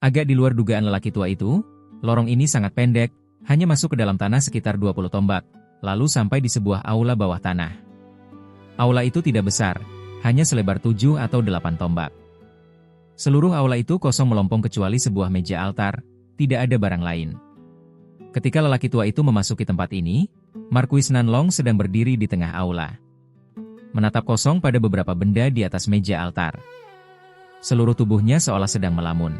Agak di luar dugaan lelaki tua itu, lorong ini sangat pendek, hanya masuk ke dalam tanah sekitar 20 tombak, lalu sampai di sebuah aula bawah tanah. Aula itu tidak besar, hanya selebar 7 atau 8 tombak. Seluruh aula itu kosong melompong kecuali sebuah meja altar, tidak ada barang lain. Ketika lelaki tua itu memasuki tempat ini, Marquis Nanlong sedang berdiri di tengah aula. Menatap kosong pada beberapa benda di atas meja altar. Seluruh tubuhnya seolah sedang melamun.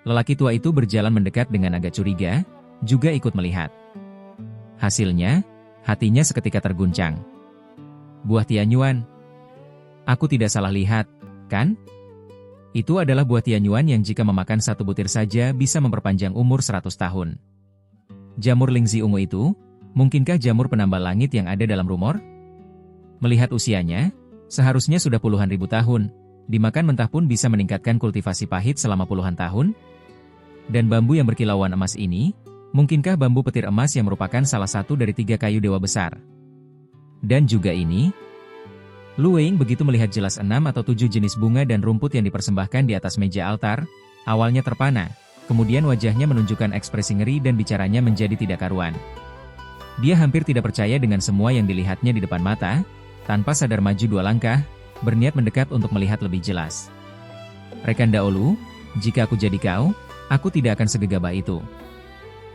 Lelaki tua itu berjalan mendekat dengan agak curiga, juga ikut melihat. Hasilnya, hatinya seketika terguncang. Buah Tianyuan. Aku tidak salah lihat, kan? Itu adalah buah Tianyuan yang jika memakan satu butir saja bisa memperpanjang umur 100 tahun. Jamur Lingzi ungu itu, mungkinkah jamur penambal langit yang ada dalam rumor? Melihat usianya, seharusnya sudah puluhan ribu tahun, dimakan mentah pun bisa meningkatkan kultivasi pahit selama puluhan tahun? Dan bambu yang berkilauan emas ini, mungkinkah bambu petir emas yang merupakan salah satu dari 3 kayu dewa besar? Dan juga ini, Lu Wei begitu melihat jelas 6 atau 7 jenis bunga dan rumput yang dipersembahkan di atas meja altar, awalnya terpana, kemudian wajahnya menunjukkan ekspresi ngeri dan bicaranya menjadi tidak karuan. Dia hampir tidak percaya dengan semua yang dilihatnya di depan mata, tanpa sadar maju 2 langkah, berniat mendekat untuk melihat lebih jelas. Rekan Daolu, jika aku jadi kau, aku tidak akan segegabah itu.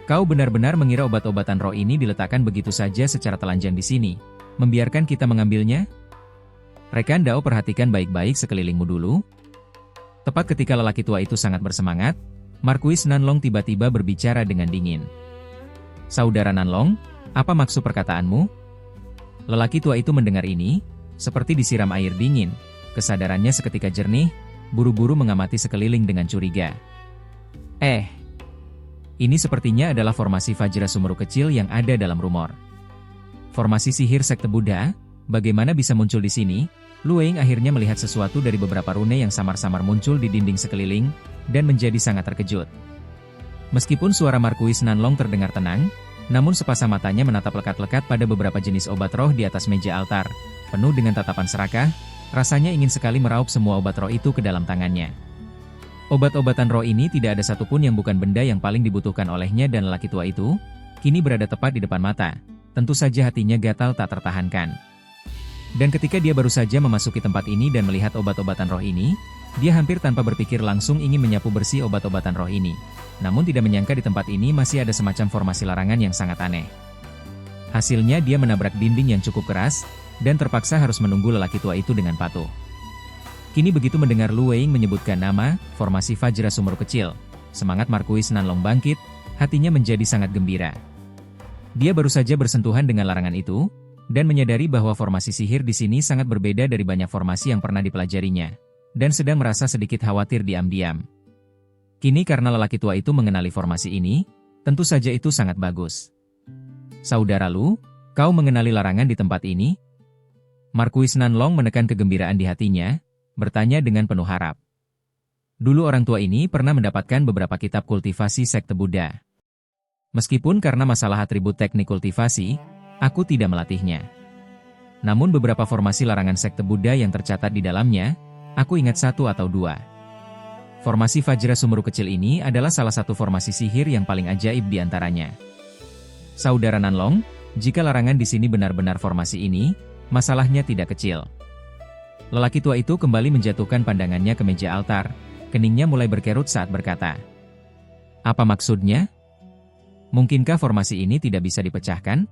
Kau benar-benar mengira obat-obatan roh ini diletakkan begitu saja secara telanjang di sini, membiarkan kita mengambilnya? Rekan Dao, perhatikan baik-baik sekelilingmu dulu. Tepat ketika lelaki tua itu sangat bersemangat, Marquis Nanlong tiba-tiba berbicara dengan dingin. Saudara Nanlong, apa maksud perkataanmu? Lelaki tua itu mendengar ini, seperti disiram air dingin, kesadarannya seketika jernih, buru-buru mengamati sekeliling dengan curiga. Ini sepertinya adalah formasi Vajra Sumeru kecil yang ada dalam rumor. Formasi sihir sekte Buddha, bagaimana bisa muncul di sini? Lu Wei akhirnya melihat sesuatu dari beberapa rune yang samar-samar muncul di dinding sekeliling, dan menjadi sangat terkejut. Meskipun suara Marquis Nanlong terdengar tenang, namun sepasang matanya menatap lekat-lekat pada beberapa jenis obat roh di atas meja altar, penuh dengan tatapan serakah, rasanya ingin sekali meraup semua obat roh itu ke dalam tangannya. Obat-obatan roh ini tidak ada satupun yang bukan benda yang paling dibutuhkan olehnya dan lelaki tua itu, kini berada tepat di depan mata. Tentu saja hatinya gatal tak tertahankan. Dan ketika dia baru saja memasuki tempat ini dan melihat obat-obatan roh ini, dia hampir tanpa berpikir langsung ingin menyapu bersih obat-obatan roh ini. Namun tidak menyangka di tempat ini masih ada semacam formasi larangan yang sangat aneh. Hasilnya dia menabrak dinding yang cukup keras, dan terpaksa harus menunggu lelaki tua itu dengan patuh. Kini begitu mendengar Lu Wei menyebutkan nama, formasi Vajra Sumeru kecil, semangat Marquis Nanlong bangkit, hatinya menjadi sangat gembira. Dia baru saja bersentuhan dengan larangan itu, dan menyadari bahwa formasi sihir di sini sangat berbeda dari banyak formasi yang pernah dipelajarinya, dan sedang merasa sedikit khawatir diam-diam. Kini karena lelaki tua itu mengenali formasi ini, tentu saja itu sangat bagus. Saudara Lu, kau mengenali larangan di tempat ini? Marquis Nanlong menekan kegembiraan di hatinya, bertanya dengan penuh harap. Dulu orang tua ini pernah mendapatkan beberapa kitab kultivasi sekte Buddha. Meskipun karena masalah atribut teknik kultivasi, aku tidak melatihnya. Namun beberapa formasi larangan sekte Buddha yang tercatat di dalamnya, aku ingat 1 atau 2. Formasi Vajra Sumeru kecil ini adalah salah satu formasi sihir yang paling ajaib di antaranya. Saudara Nanlong, jika larangan di sini benar-benar formasi ini, masalahnya tidak kecil. Lelaki tua itu kembali menjatuhkan pandangannya ke meja altar, keningnya mulai berkerut saat berkata. Apa maksudnya? Mungkinkah formasi ini tidak bisa dipecahkan?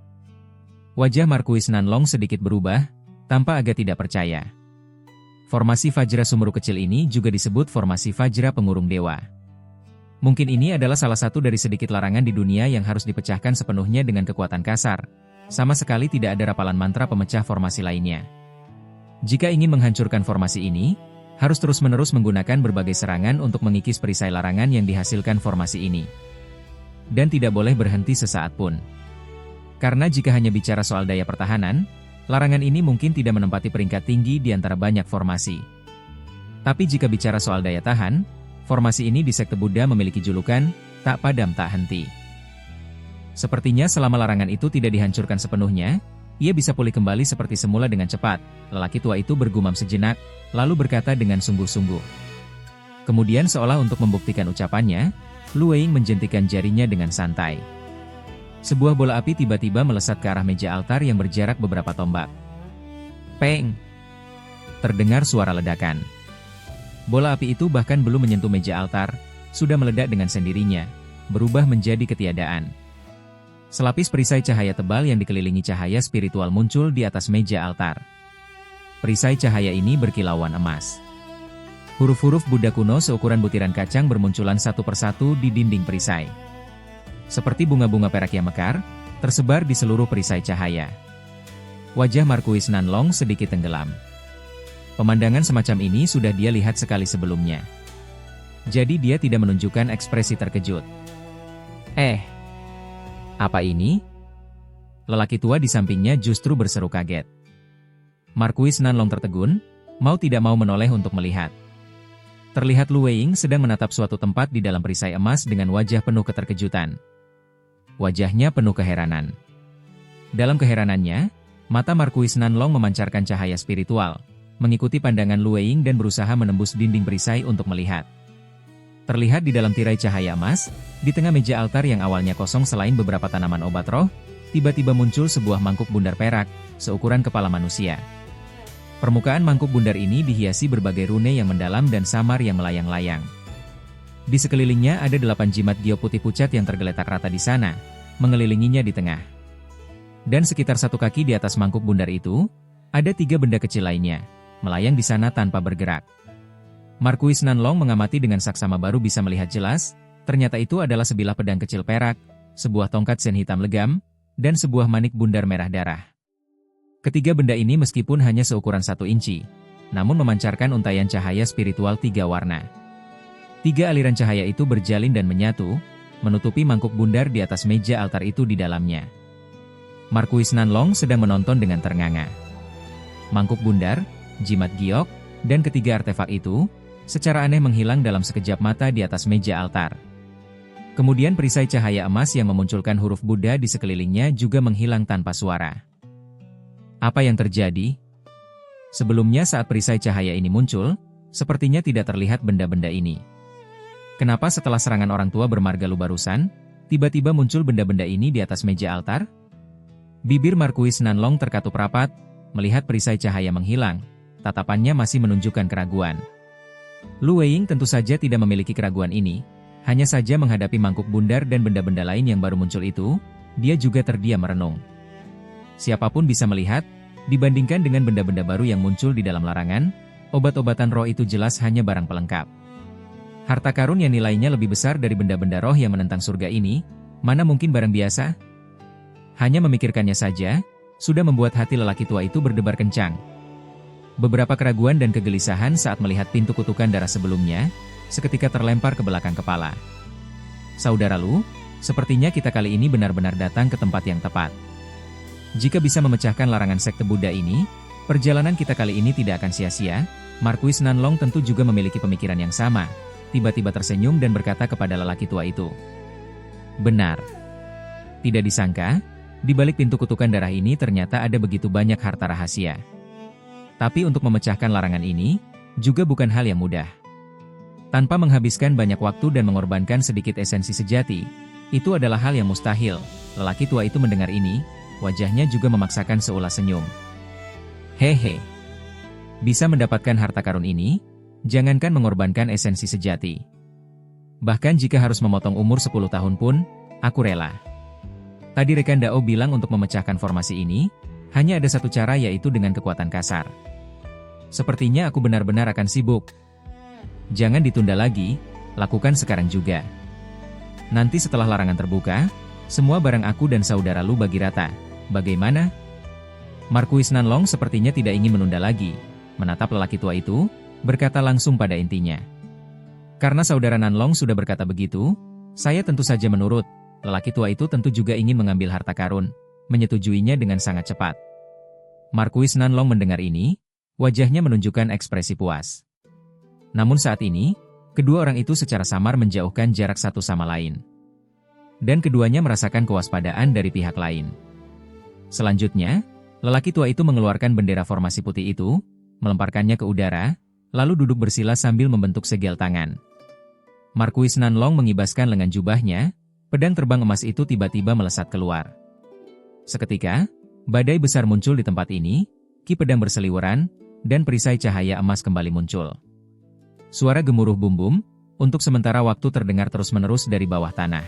Wajah Marquis Nanlong sedikit berubah, tampak agak tidak percaya. Formasi Vajra Sumeru kecil ini juga disebut formasi Vajra Pengurung Dewa. Mungkin ini adalah salah satu dari sedikit larangan di dunia yang harus dipecahkan sepenuhnya dengan kekuatan kasar. Sama sekali tidak ada rapalan mantra pemecah formasi lainnya. Jika ingin menghancurkan formasi ini, harus terus-menerus menggunakan berbagai serangan untuk mengikis perisai larangan yang dihasilkan formasi ini. Dan tidak boleh berhenti sesaat pun. Karena jika hanya bicara soal daya pertahanan, larangan ini mungkin tidak menempati peringkat tinggi di antara banyak formasi. Tapi jika bicara soal daya tahan, formasi ini di sekte Buddha memiliki julukan, tak padam tak henti. Sepertinya selama larangan itu tidak dihancurkan sepenuhnya, ia bisa pulih kembali seperti semula dengan cepat. Lelaki tua itu bergumam sejenak, lalu berkata dengan sungguh-sungguh. Kemudian seolah untuk membuktikan ucapannya, Lu Weing menjentikan jarinya dengan santai. Sebuah bola api tiba-tiba melesat ke arah meja altar yang berjarak beberapa tombak. Peng! Terdengar suara ledakan. Bola api itu bahkan belum menyentuh meja altar, sudah meledak dengan sendirinya, berubah menjadi ketiadaan. Selapis perisai cahaya tebal yang dikelilingi cahaya spiritual muncul di atas meja altar. Perisai cahaya ini berkilauan emas. Huruf-huruf Buddha kuno seukuran butiran kacang bermunculan satu persatu di dinding perisai. Seperti bunga-bunga perak yang mekar, tersebar di seluruh perisai cahaya. Wajah Markuis Nanlong sedikit tenggelam. Pemandangan semacam ini sudah dia lihat sekali sebelumnya. Jadi dia tidak menunjukkan ekspresi terkejut. Apa ini? Lelaki tua di sampingnya justru berseru kaget. Markuis Nanlong tertegun, mau tidak mau menoleh untuk melihat. Terlihat Lu Weing sedang menatap suatu tempat di dalam perisai emas dengan wajah penuh keterkejutan. Wajahnya penuh keheranan. Dalam keheranannya, mata Markuis Nanlong memancarkan cahaya spiritual, mengikuti pandangan Lu Weing dan berusaha menembus dinding perisai untuk melihat. Terlihat di dalam tirai cahaya emas, di tengah meja altar yang awalnya kosong selain beberapa tanaman obat roh, tiba-tiba muncul sebuah mangkuk bundar perak, seukuran kepala manusia. Permukaan mangkuk bundar ini dihiasi berbagai rune yang mendalam dan samar yang melayang-layang. Di sekelilingnya ada 8 jimat gio putih pucat yang tergeletak rata di sana, mengelilinginya di tengah. Dan sekitar 1 kaki di atas mangkuk bundar itu, ada 3 benda kecil lainnya, melayang di sana tanpa bergerak. Markuis Nanlong mengamati dengan saksama baru bisa melihat jelas, ternyata itu adalah sebilah pedang kecil perak, sebuah tongkat sen hitam legam, dan sebuah manik bundar merah darah. Ketiga benda ini meskipun hanya seukuran 1 inci, namun memancarkan untaian cahaya spiritual 3 warna. 3 aliran cahaya itu berjalin dan menyatu, menutupi mangkuk bundar di atas meja altar itu di dalamnya. Markuis Nanlong sedang menonton dengan ternganga. Mangkuk bundar, jimat giok, dan ketiga artefak itu, secara aneh menghilang dalam sekejap mata di atas meja altar. Kemudian perisai cahaya emas yang memunculkan huruf Buddha di sekelilingnya juga menghilang tanpa suara. Apa yang terjadi? Sebelumnya saat perisai cahaya ini muncul, sepertinya tidak terlihat benda-benda ini. Kenapa setelah serangan orang tua bermarga Lu barusan, tiba-tiba muncul benda-benda ini di atas meja altar? Bibir Markuis Nanlong terkatup rapat, melihat perisai cahaya menghilang, tatapannya masih menunjukkan keraguan. Lu Weing tentu saja tidak memiliki keraguan ini, hanya saja menghadapi mangkuk bundar dan benda-benda lain yang baru muncul itu, dia juga terdiam merenung. Siapapun bisa melihat, dibandingkan dengan benda-benda baru yang muncul di dalam larangan, obat-obatan roh itu jelas hanya barang pelengkap. Harta karun yang nilainya lebih besar dari benda-benda roh yang menentang surga ini, mana mungkin barang biasa? Hanya memikirkannya saja, sudah membuat hati lelaki tua itu berdebar kencang. Beberapa keraguan dan kegelisahan saat melihat pintu kutukan darah sebelumnya, seketika terlempar ke belakang kepala. Saudara Lu, sepertinya kita kali ini benar-benar datang ke tempat yang tepat. Jika bisa memecahkan larangan sekte Buddha ini, perjalanan kita kali ini tidak akan sia-sia. Markuis Nanlong tentu juga memiliki pemikiran yang sama, tiba-tiba tersenyum dan berkata kepada lelaki tua itu. Benar. Tidak disangka, di balik pintu kutukan darah ini ternyata ada begitu banyak harta rahasia. Tapi untuk memecahkan larangan ini, juga bukan hal yang mudah. Tanpa menghabiskan banyak waktu dan mengorbankan sedikit esensi sejati, itu adalah hal yang mustahil. Lelaki tua itu mendengar ini, wajahnya juga memaksakan seulas senyum. Hehe. Bisa mendapatkan harta karun ini, jangankan mengorbankan esensi sejati. Bahkan jika harus memotong umur 10 tahun pun, aku rela. Tadi rekan Dao bilang untuk memecahkan formasi ini, hanya ada satu cara yaitu dengan kekuatan kasar. Sepertinya aku benar-benar akan sibuk. Jangan ditunda lagi, lakukan sekarang juga. Nanti setelah larangan terbuka, semua barang aku dan saudara Lu bagi rata. Bagaimana? Markuis Nanlong sepertinya tidak ingin menunda lagi, menatap lelaki tua itu, berkata langsung pada intinya. Karena saudara Nanlong sudah berkata begitu, saya tentu saja menurut. Lelaki tua itu tentu juga ingin mengambil harta karun, menyetujuinya dengan sangat cepat. Markuis Nanlong mendengar ini, wajahnya menunjukkan ekspresi puas. Namun saat ini, kedua orang itu secara samar menjauhkan jarak satu sama lain. Dan keduanya merasakan kewaspadaan dari pihak lain. Selanjutnya, lelaki tua itu mengeluarkan bendera formasi putih itu, melemparkannya ke udara, lalu duduk bersila sambil membentuk segel tangan. Marquis Nanlong mengibaskan lengan jubahnya, pedang terbang emas itu tiba-tiba melesat keluar. Seketika, badai besar muncul di tempat ini, ki pedang berseliweran, dan perisai cahaya emas kembali muncul. Suara gemuruh bum-bum, untuk sementara waktu terdengar terus-menerus dari bawah tanah.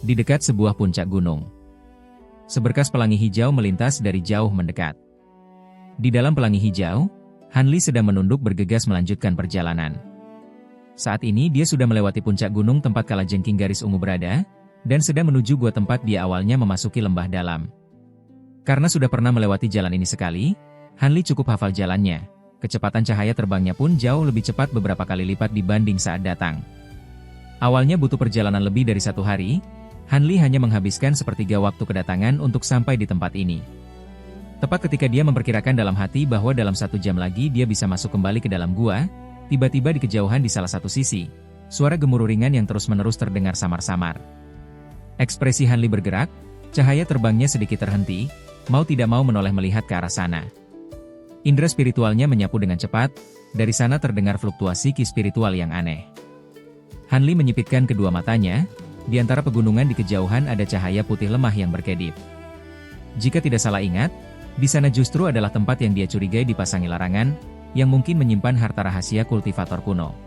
Di dekat sebuah puncak gunung, seberkas pelangi hijau melintas dari jauh mendekat. Di dalam pelangi hijau, Han Li sedang menunduk bergegas melanjutkan perjalanan. Saat ini dia sudah melewati puncak gunung tempat Kalajengking Garis Ungu berada, dan sedang menuju gua tempat dia awalnya memasuki lembah dalam. Karena sudah pernah melewati jalan ini sekali, Han Li cukup hafal jalannya. Kecepatan cahaya terbangnya pun jauh lebih cepat beberapa kali lipat dibanding saat datang. Awalnya butuh perjalanan lebih dari 1 hari, Han Li hanya menghabiskan sepertiga waktu kedatangan untuk sampai di tempat ini. Tepat ketika dia memperkirakan dalam hati bahwa dalam 1 jam lagi dia bisa masuk kembali ke dalam gua, tiba-tiba di kejauhan di salah satu sisi, suara gemuruh ringan yang terus-menerus terdengar samar-samar. Ekspresi Han Li bergerak, cahaya terbangnya sedikit terhenti, mau tidak mau menoleh melihat ke arah sana. Indra spiritualnya menyapu dengan cepat, dari sana terdengar fluktuasi ki spiritual yang aneh. Han Li menyipitkan kedua matanya, di antara pegunungan di kejauhan ada cahaya putih lemah yang berkedip. Jika tidak salah ingat, di sana justru adalah tempat yang dia curigai dipasangi larangan, yang mungkin menyimpan harta rahasia kultivator kuno.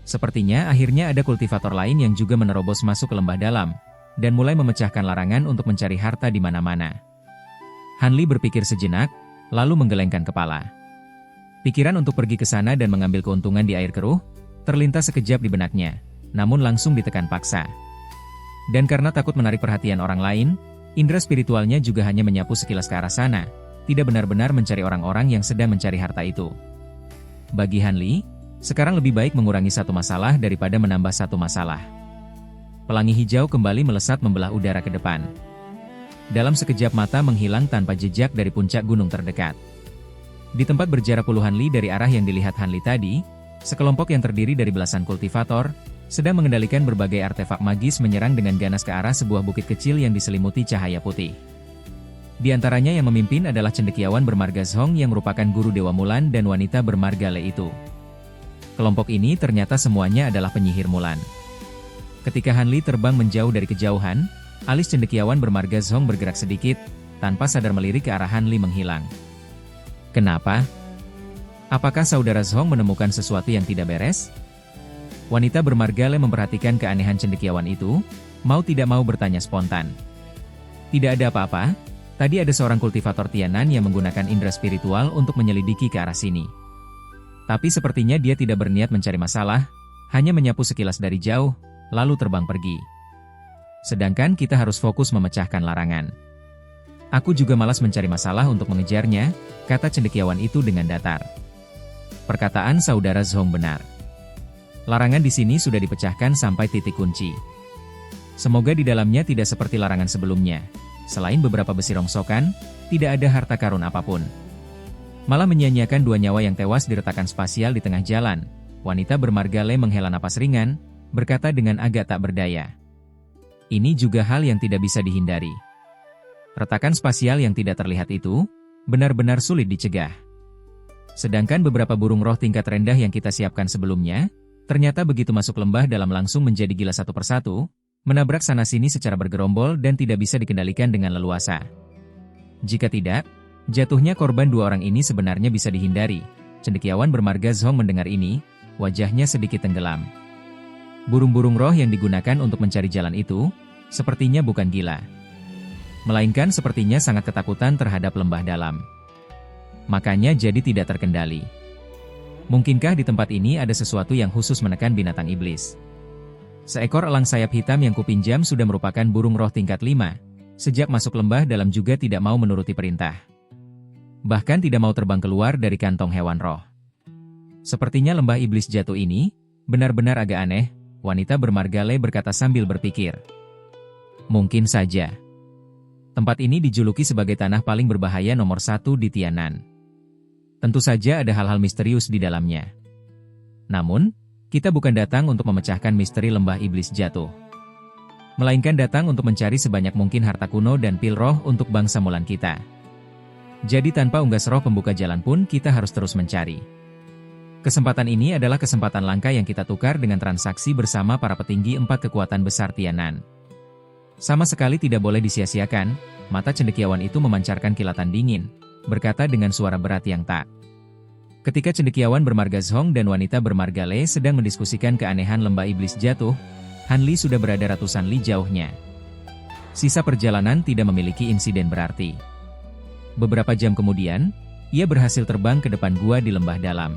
Sepertinya akhirnya ada kultivator lain yang juga menerobos masuk ke lembah dalam, dan mulai memecahkan larangan untuk mencari harta di mana-mana. Han Li berpikir sejenak, lalu menggelengkan kepala. Pikiran untuk pergi ke sana dan mengambil keuntungan di air keruh, terlintas sekejap di benaknya, namun langsung ditekan paksa. Dan karena takut menarik perhatian orang lain, indera spiritualnya juga hanya menyapu sekilas ke arah sana, tidak benar-benar mencari orang-orang yang sedang mencari harta itu. Bagi Han Li, sekarang lebih baik mengurangi 1 masalah daripada menambah 1 masalah. Pelangi hijau kembali melesat membelah udara ke depan. Dalam sekejap mata menghilang tanpa jejak dari puncak gunung terdekat. Di tempat berjarak puluhan li dari arah yang dilihat Han Li tadi, sekelompok yang terdiri dari belasan kultivator, sedang mengendalikan berbagai artefak magis menyerang dengan ganas ke arah sebuah bukit kecil yang diselimuti cahaya putih. Di antaranya yang memimpin adalah cendekiawan bermarga Zhong yang merupakan guru Dewa Mulan dan wanita bermarga Le itu. Kelompok ini ternyata semuanya adalah penyihir Mulan. Ketika Han Li terbang menjauh dari kejauhan, alis cendekiawan bermarga Zhong bergerak sedikit, tanpa sadar melirik ke arah Han Li menghilang. Kenapa? Apakah saudara Zhong menemukan sesuatu yang tidak beres? Wanita bermarga Le memperhatikan keanehan cendekiawan itu, mau tidak mau bertanya spontan. Tidak ada apa-apa, tadi ada seorang kultivator Tianan yang menggunakan indera spiritual untuk menyelidiki ke arah sini. Tapi sepertinya dia tidak berniat mencari masalah, hanya menyapu sekilas dari jauh, lalu terbang pergi. Sedangkan kita harus fokus memecahkan larangan. Aku juga malas mencari masalah untuk mengejarnya, kata cendekiawan itu dengan datar. Perkataan saudara Zhong benar. Larangan di sini sudah dipecahkan sampai titik kunci. Semoga di dalamnya tidak seperti larangan sebelumnya. Selain beberapa besi rongsokan, tidak ada harta karun apapun. Malah menyia-nyiakan 2 nyawa yang tewas di retakan spasial di tengah jalan. Wanita bermarga Le menghela napas ringan, berkata dengan agak tak berdaya. Ini juga hal yang tidak bisa dihindari. Retakan spasial yang tidak terlihat itu, benar-benar sulit dicegah. Sedangkan beberapa burung roh tingkat rendah yang kita siapkan sebelumnya, ternyata begitu masuk lembah dalam langsung menjadi gila satu persatu, menabrak sana-sini secara bergerombol dan tidak bisa dikendalikan dengan leluasa. Jika tidak, jatuhnya korban 2 orang ini sebenarnya bisa dihindari. Cendekiawan bermarga Zhong mendengar ini, wajahnya sedikit tenggelam. Burung-burung roh yang digunakan untuk mencari jalan itu, sepertinya bukan gila. Melainkan sepertinya sangat ketakutan terhadap lembah dalam. Makanya jadi tidak terkendali. Mungkinkah di tempat ini ada sesuatu yang khusus menekan binatang iblis? Seekor elang sayap hitam yang kupinjam sudah merupakan burung roh tingkat 5. Sejak masuk lembah dalam juga tidak mau menuruti perintah. Bahkan tidak mau terbang keluar dari kantong hewan roh. Sepertinya lembah iblis jatuh ini, benar-benar agak aneh, wanita bermarga Le berkata sambil berpikir. Mungkin saja. Tempat ini dijuluki sebagai tanah paling berbahaya nomor 1 di Tianan. Tentu saja ada hal-hal misterius di dalamnya. Namun, kita bukan datang untuk memecahkan misteri lembah iblis jatuh. Melainkan datang untuk mencari sebanyak mungkin harta kuno dan pil roh untuk bangsa Mulan kita. Jadi tanpa unggas roh pembuka jalan pun kita harus terus mencari. Kesempatan ini adalah kesempatan langka yang kita tukar dengan transaksi bersama para petinggi 4 kekuatan besar Tianan. Sama sekali tidak boleh disia-siakan, mata cendekiawan itu memancarkan kilatan dingin, berkata dengan suara berat yang tak. Ketika cendekiawan bermarga Zhong dan wanita bermarga Le sedang mendiskusikan keanehan lembah iblis jatuh, Han Li sudah berada ratusan li jauhnya. Sisa perjalanan tidak memiliki insiden berarti. Beberapa jam kemudian, ia berhasil terbang ke depan gua di lembah dalam.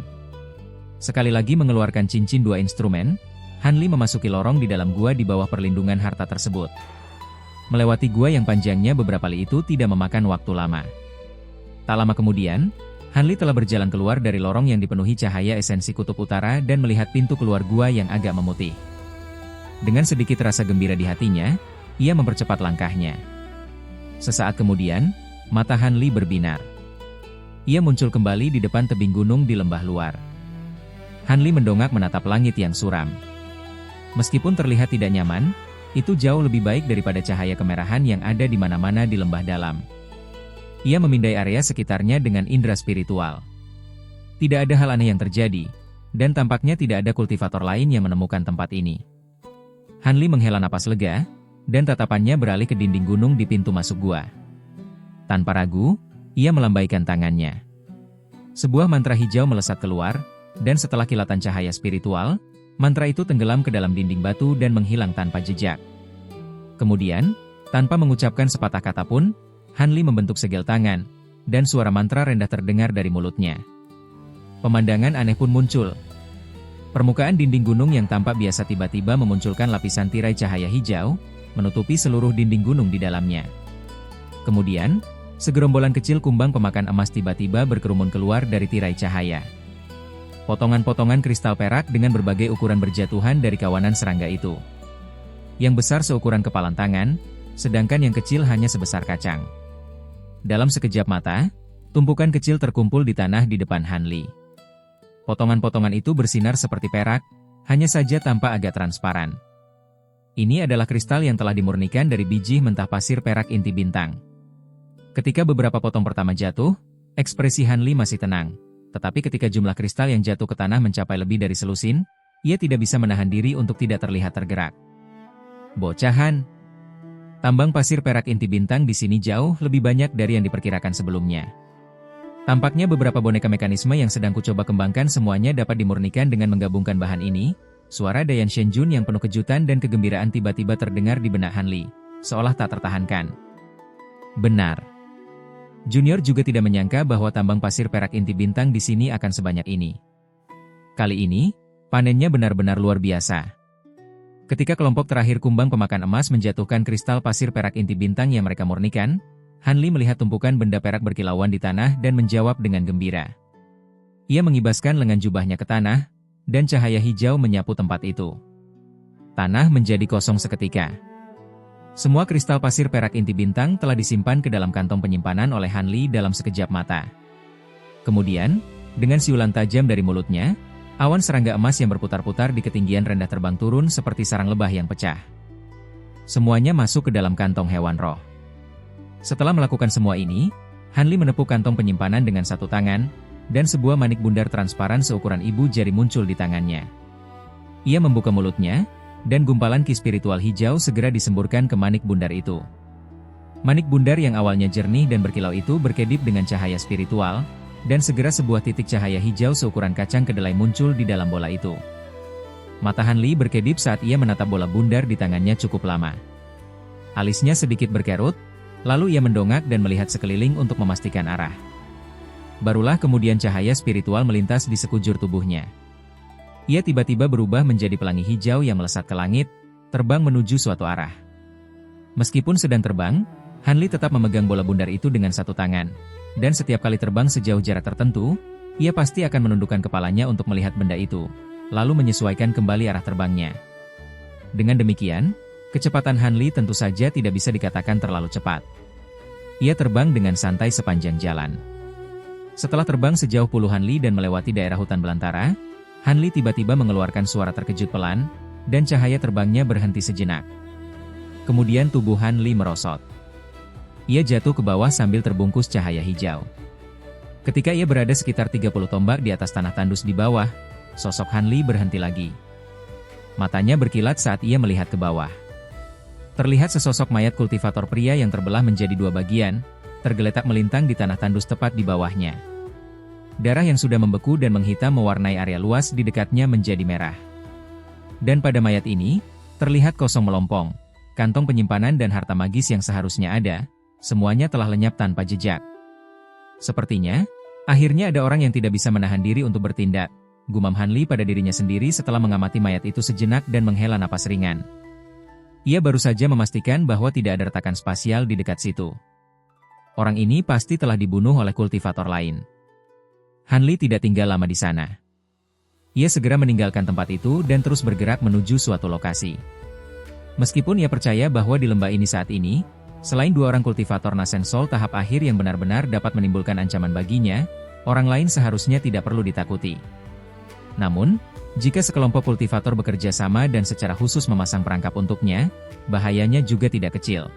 Sekali lagi mengeluarkan cincin 2 instrumen, Han Li memasuki lorong di dalam gua di bawah perlindungan harta tersebut. Melewati gua yang panjangnya beberapa li itu tidak memakan waktu lama. Tak lama kemudian, Han Li telah berjalan keluar dari lorong yang dipenuhi cahaya esensi kutub utara dan melihat pintu keluar gua yang agak memutih. Dengan sedikit rasa gembira di hatinya, ia mempercepat langkahnya. Sesaat kemudian, mata Han Li berbinar. Ia muncul kembali di depan tebing gunung di lembah luar. Han Li mendongak menatap langit yang suram. Meskipun terlihat tidak nyaman, itu jauh lebih baik daripada cahaya kemerahan yang ada di mana-mana di lembah dalam. Ia memindai area sekitarnya dengan indera spiritual. Tidak ada hal aneh yang terjadi, dan tampaknya tidak ada kultivator lain yang menemukan tempat ini. Han Li menghela napas lega, dan tatapannya beralih ke dinding gunung di pintu masuk gua. Tanpa ragu, ia melambaikan tangannya. Sebuah mantra hijau melesat keluar, dan setelah kilatan cahaya spiritual, mantra itu tenggelam ke dalam dinding batu dan menghilang tanpa jejak. Kemudian, tanpa mengucapkan sepatah kata pun, Han Li membentuk segel tangan, dan suara mantra rendah terdengar dari mulutnya. Pemandangan aneh pun muncul. Permukaan dinding gunung yang tampak biasa tiba-tiba memunculkan lapisan tirai cahaya hijau, menutupi seluruh dinding gunung di dalamnya. Kemudian, segerombolan kecil kumbang pemakan emas tiba-tiba berkerumun keluar dari tirai cahaya. Potongan-potongan kristal perak dengan berbagai ukuran berjatuhan dari kawanan serangga itu. Yang besar seukuran kepalan tangan, sedangkan yang kecil hanya sebesar kacang. Dalam sekejap mata, tumpukan kecil terkumpul di tanah di depan Han Li. Potongan-potongan itu bersinar seperti perak, hanya saja tampak agak transparan. Ini adalah kristal yang telah dimurnikan dari biji mentah pasir perak inti bintang. Ketika beberapa potong pertama jatuh, ekspresi Han Li masih tenang. Tetapi ketika jumlah kristal yang jatuh ke tanah mencapai lebih dari selusin, ia tidak bisa menahan diri untuk tidak terlihat tergerak. Bocah Han. Tambang pasir perak inti bintang di sini jauh lebih banyak dari yang diperkirakan sebelumnya. Tampaknya beberapa boneka mekanisme yang sedang kucoba kembangkan semuanya dapat dimurnikan dengan menggabungkan bahan ini. Suara Dayan Shenjun yang penuh kejutan dan kegembiraan tiba-tiba terdengar di benak Han Li, seolah tak tertahankan. Benar. Junior juga tidak menyangka bahwa tambang pasir perak inti bintang di sini akan sebanyak ini. Kali ini, panennya benar-benar luar biasa. Ketika kelompok terakhir kumbang pemakan emas menjatuhkan kristal pasir perak inti bintang yang mereka murnikan, Han Li melihat tumpukan benda perak berkilauan di tanah dan menjawab dengan gembira. Ia mengibaskan lengan jubahnya ke tanah, dan cahaya hijau menyapu tempat itu. Tanah menjadi kosong seketika. Semua kristal pasir perak inti bintang telah disimpan ke dalam kantong penyimpanan oleh Han Li dalam sekejap mata. Kemudian, dengan siulan tajam dari mulutnya, awan serangga emas yang berputar-putar di ketinggian rendah terbang turun seperti sarang lebah yang pecah. Semuanya masuk ke dalam kantong hewan roh. Setelah melakukan semua ini, Han Li menepuk kantong penyimpanan dengan satu tangan, dan sebuah manik bundar transparan seukuran ibu jari muncul di tangannya. Ia membuka mulutnya, dan gumpalan ki spiritual hijau segera disemburkan ke manik bundar itu. Manik bundar yang awalnya jernih dan berkilau itu berkedip dengan cahaya spiritual, dan segera sebuah titik cahaya hijau seukuran kacang kedelai muncul di dalam bola itu. Mata Han Li berkedip saat ia menatap bola bundar di tangannya cukup lama. Alisnya sedikit berkerut, lalu ia mendongak dan melihat sekeliling untuk memastikan arah. Barulah kemudian cahaya spiritual melintas di sekujur tubuhnya. Ia tiba-tiba berubah menjadi pelangi hijau yang melesat ke langit, terbang menuju suatu arah. Meskipun sedang terbang, Han Li tetap memegang bola bundar itu dengan satu tangan, dan setiap kali terbang sejauh jarak tertentu, ia pasti akan menundukkan kepalanya untuk melihat benda itu, lalu menyesuaikan kembali arah terbangnya. Dengan demikian, kecepatan Han Li tentu saja tidak bisa dikatakan terlalu cepat. Ia terbang dengan santai sepanjang jalan. Setelah terbang sejauh puluhan li dan melewati daerah hutan belantara, Han Li tiba-tiba mengeluarkan suara terkejut pelan, dan cahaya terbangnya berhenti sejenak. Kemudian tubuh Han Li merosot. Ia jatuh ke bawah sambil terbungkus cahaya hijau. Ketika ia berada sekitar 30 tombak di atas tanah tandus di bawah, sosok Han Li berhenti lagi. Matanya berkilat saat ia melihat ke bawah. Terlihat sesosok mayat kultivator pria yang terbelah menjadi dua bagian, tergeletak melintang di tanah tandus tepat di bawahnya. Darah yang sudah membeku dan menghitam mewarnai area luas di dekatnya menjadi merah. Dan pada mayat ini, terlihat kosong melompong. Kantong penyimpanan dan harta magis yang seharusnya ada, semuanya telah lenyap tanpa jejak. Sepertinya, akhirnya ada orang yang tidak bisa menahan diri untuk bertindak, gumam Han Li pada dirinya sendiri setelah mengamati mayat itu sejenak dan menghela napas ringan. Ia baru saja memastikan bahwa tidak ada retakan spasial di dekat situ. Orang ini pasti telah dibunuh oleh kultivator lain. Han Li tidak tinggal lama di sana. Ia segera meninggalkan tempat itu dan terus bergerak menuju suatu lokasi. Meskipun ia percaya bahwa di lembah ini saat ini, selain dua orang kultivator Nasen Sol tahap akhir yang benar-benar dapat menimbulkan ancaman baginya, orang lain seharusnya tidak perlu ditakuti. Namun, jika sekelompok kultivator bekerja sama dan secara khusus memasang perangkap untuknya, bahayanya juga tidak kecil.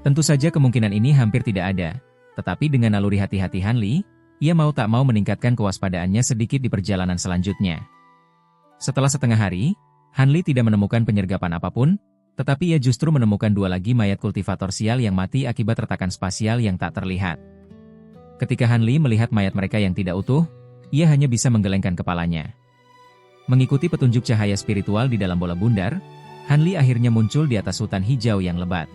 Tentu saja kemungkinan ini hampir tidak ada, tetapi dengan naluri hati-hati Han Li, ia mau tak mau meningkatkan kewaspadaannya sedikit di perjalanan selanjutnya. Setelah setengah hari, Han Li tidak menemukan penyergapan apapun, tetapi ia justru menemukan dua lagi mayat kultivator sial yang mati akibat retakan spasial yang tak terlihat. Ketika Han Li melihat mayat mereka yang tidak utuh, ia hanya bisa menggelengkan kepalanya. Mengikuti petunjuk cahaya spiritual di dalam bola bundar, Han Li akhirnya muncul di atas hutan hijau yang lebat.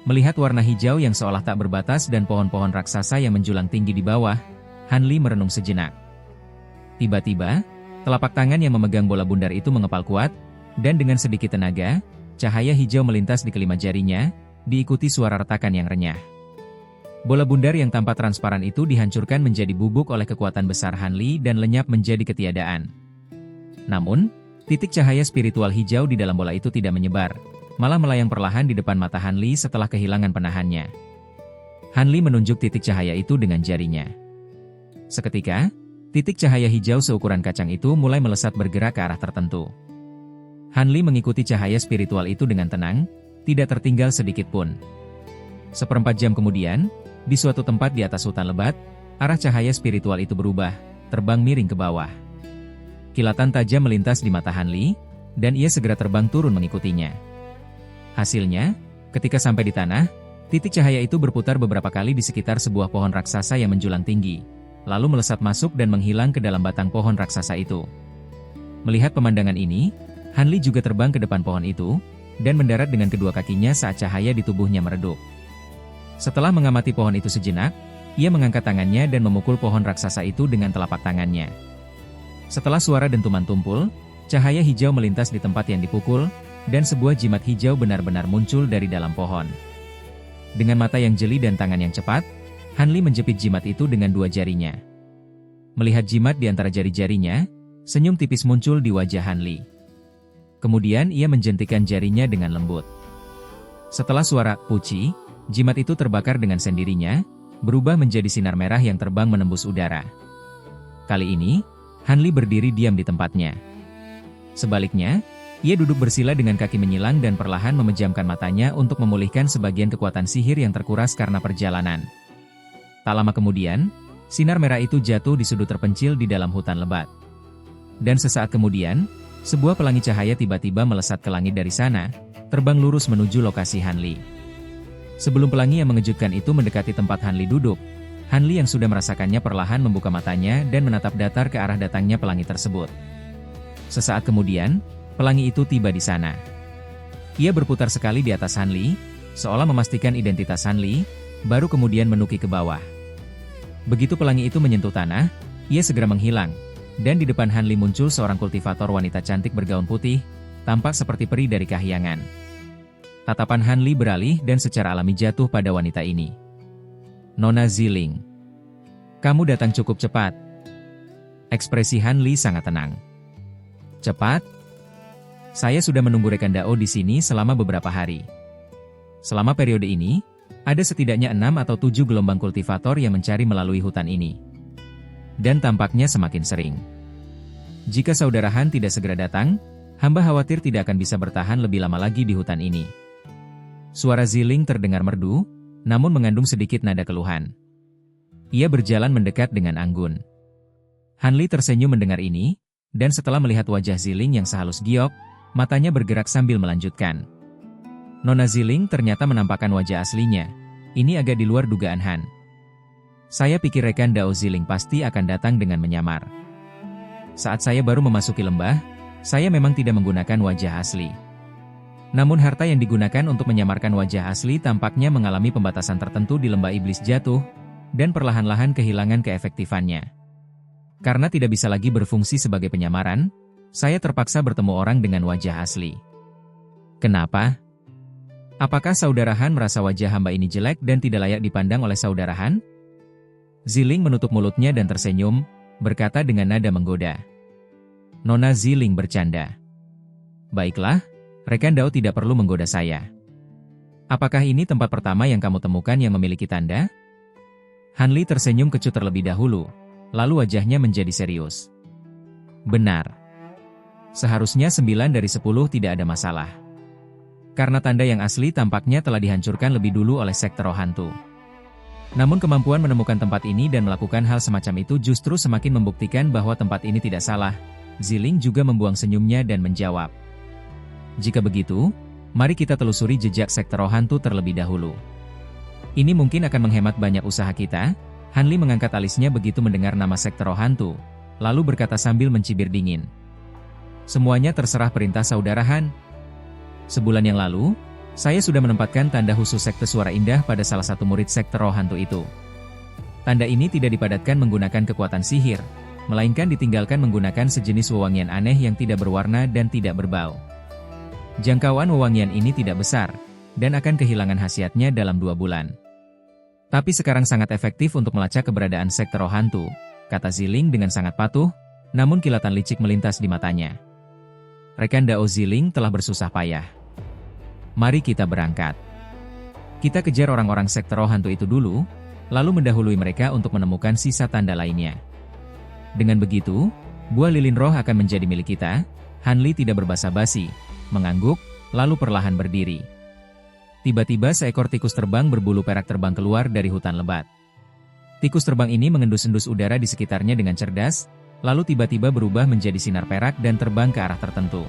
Melihat warna hijau yang seolah tak berbatas dan pohon-pohon raksasa yang menjulang tinggi di bawah, Han Li merenung sejenak. Tiba-tiba, telapak tangan yang memegang bola bundar itu mengepal kuat, dan dengan sedikit tenaga, cahaya hijau melintas di kelima jarinya, diikuti suara retakan yang renyah. Bola bundar yang tampak transparan itu dihancurkan menjadi bubuk oleh kekuatan besar Han Li dan lenyap menjadi ketiadaan. Namun, titik cahaya spiritual hijau di dalam bola itu tidak menyebar, malah melayang perlahan di depan mata Han Li setelah kehilangan penahannya. Han Li menunjuk titik cahaya itu dengan jarinya. Seketika, titik cahaya hijau seukuran kacang itu mulai melesat bergerak ke arah tertentu. Han Li mengikuti cahaya spiritual itu dengan tenang, tidak tertinggal sedikit pun. Seperempat jam kemudian, di suatu tempat di atas hutan lebat, arah cahaya spiritual itu berubah, terbang miring ke bawah. Kilatan tajam melintas di mata Han Li, dan ia segera terbang turun mengikutinya. Hasilnya, ketika sampai di tanah, titik cahaya itu berputar beberapa kali di sekitar sebuah pohon raksasa yang menjulang tinggi, lalu melesat masuk dan menghilang ke dalam batang pohon raksasa itu. Melihat pemandangan ini, Han Li juga terbang ke depan pohon itu, dan mendarat dengan kedua kakinya saat cahaya di tubuhnya meredup. Setelah mengamati pohon itu sejenak, ia mengangkat tangannya dan memukul pohon raksasa itu dengan telapak tangannya. Setelah suara dentuman tumpul, cahaya hijau melintas di tempat yang dipukul, dan sebuah jimat hijau benar-benar muncul dari dalam pohon. Dengan mata yang jeli dan tangan yang cepat, Han Li menjepit jimat itu dengan dua jarinya. Melihat jimat di antara jari-jarinya, senyum tipis muncul di wajah Han Li. Kemudian ia menjentikan jarinya dengan lembut. Setelah suara "puci", jimat itu terbakar dengan sendirinya, berubah menjadi sinar merah yang terbang menembus udara. Kali ini, Han Li berdiri diam di tempatnya. Sebaliknya, ia duduk bersila dengan kaki menyilang dan perlahan memejamkan matanya untuk memulihkan sebagian kekuatan sihir yang terkuras karena perjalanan. Tak lama kemudian, sinar merah itu jatuh di sudut terpencil di dalam hutan lebat. Dan sesaat kemudian, sebuah pelangi cahaya tiba-tiba melesat ke langit dari sana, terbang lurus menuju lokasi Han Li. Sebelum pelangi yang mengejutkan itu mendekati tempat Han Li duduk, Han Li yang sudah merasakannya perlahan membuka matanya dan menatap datar ke arah datangnya pelangi tersebut. Sesaat kemudian, pelangi itu tiba di sana. Ia berputar sekali di atas Han Li, seolah memastikan identitas Han Li, baru kemudian menuki ke bawah. Begitu pelangi itu menyentuh tanah, ia segera menghilang, dan di depan Han Li muncul seorang kultivator wanita cantik bergaun putih, tampak seperti peri dari kahyangan. Tatapan Han Li beralih dan secara alami jatuh pada wanita ini. "Nona Ziling, kamu datang cukup cepat." Ekspresi Han Li sangat tenang. "Cepat? Saya sudah menunggu rekan Dao di sini selama beberapa hari. Selama periode ini, ada setidaknya 6 atau 7 gelombang kultivator yang mencari melalui hutan ini. Dan tampaknya semakin sering. Jika saudara Han tidak segera datang, hamba khawatir tidak akan bisa bertahan lebih lama lagi di hutan ini." Suara Ziling terdengar merdu, namun mengandung sedikit nada keluhan. Ia berjalan mendekat dengan anggun. Hanli tersenyum mendengar ini, dan setelah melihat wajah Ziling yang sehalus giok, matanya bergerak sambil melanjutkan. Nona Ziling ternyata menampakkan wajah aslinya. Ini agak di luar dugaan Han. Saya pikir rekan Dao Ziling pasti akan datang dengan menyamar. Saat saya baru memasuki lembah, saya memang tidak menggunakan wajah asli. Namun harta yang digunakan untuk menyamarkan wajah asli tampaknya mengalami pembatasan tertentu di lembah iblis jatuh, dan perlahan-lahan kehilangan keefektifannya. Karena tidak bisa lagi berfungsi sebagai penyamaran, saya terpaksa bertemu orang dengan wajah asli. Kenapa? Apakah saudara Han merasa wajah hamba ini jelek dan tidak layak dipandang oleh saudara Han? Ziling menutup mulutnya dan tersenyum, berkata dengan nada menggoda. Nona Ziling bercanda. Baiklah, rekan Dao tidak perlu menggoda saya. Apakah ini tempat pertama yang kamu temukan yang memiliki tanda? Hanli tersenyum kecut terlebih dahulu, lalu wajahnya menjadi serius. Benar. Seharusnya 9 dari 10 tidak ada masalah. Karena tanda yang asli tampaknya telah dihancurkan lebih dulu oleh sekte roh hantu. Namun kemampuan menemukan tempat ini dan melakukan hal semacam itu justru semakin membuktikan bahwa tempat ini tidak salah. Ziling juga membuang senyumnya dan menjawab. Jika begitu, mari kita telusuri jejak sekte roh hantu terlebih dahulu. Ini mungkin akan menghemat banyak usaha kita. Hanli mengangkat alisnya begitu mendengar nama sekte roh hantu, lalu berkata sambil mencibir dingin. Semuanya terserah perintah saudara Han. Sebulan yang lalu, saya sudah menempatkan tanda khusus sekte suara indah pada salah satu murid sekte roh hantu itu. Tanda ini tidak dipadatkan menggunakan kekuatan sihir, melainkan ditinggalkan menggunakan sejenis wewangian aneh yang tidak berwarna dan tidak berbau. Jangkauan wewangian ini tidak besar, dan akan kehilangan khasiatnya dalam 2 bulan. Tapi sekarang sangat efektif untuk melacak keberadaan sekte roh hantu, kata Ziling dengan sangat patuh, namun kilatan licik melintas di matanya. Rekan Dao Ziling telah bersusah payah. Mari kita berangkat. Kita kejar orang-orang sekte roh hantu itu dulu, lalu mendahului mereka untuk menemukan sisa tanda lainnya. Dengan begitu, buah lilin roh akan menjadi milik kita. Hanli tidak berbasa-basi, mengangguk, lalu perlahan berdiri. Tiba-tiba seekor tikus terbang berbulu perak terbang keluar dari hutan lebat. Tikus terbang ini mengendus-endus udara di sekitarnya dengan cerdas, lalu tiba-tiba berubah menjadi sinar perak dan terbang ke arah tertentu.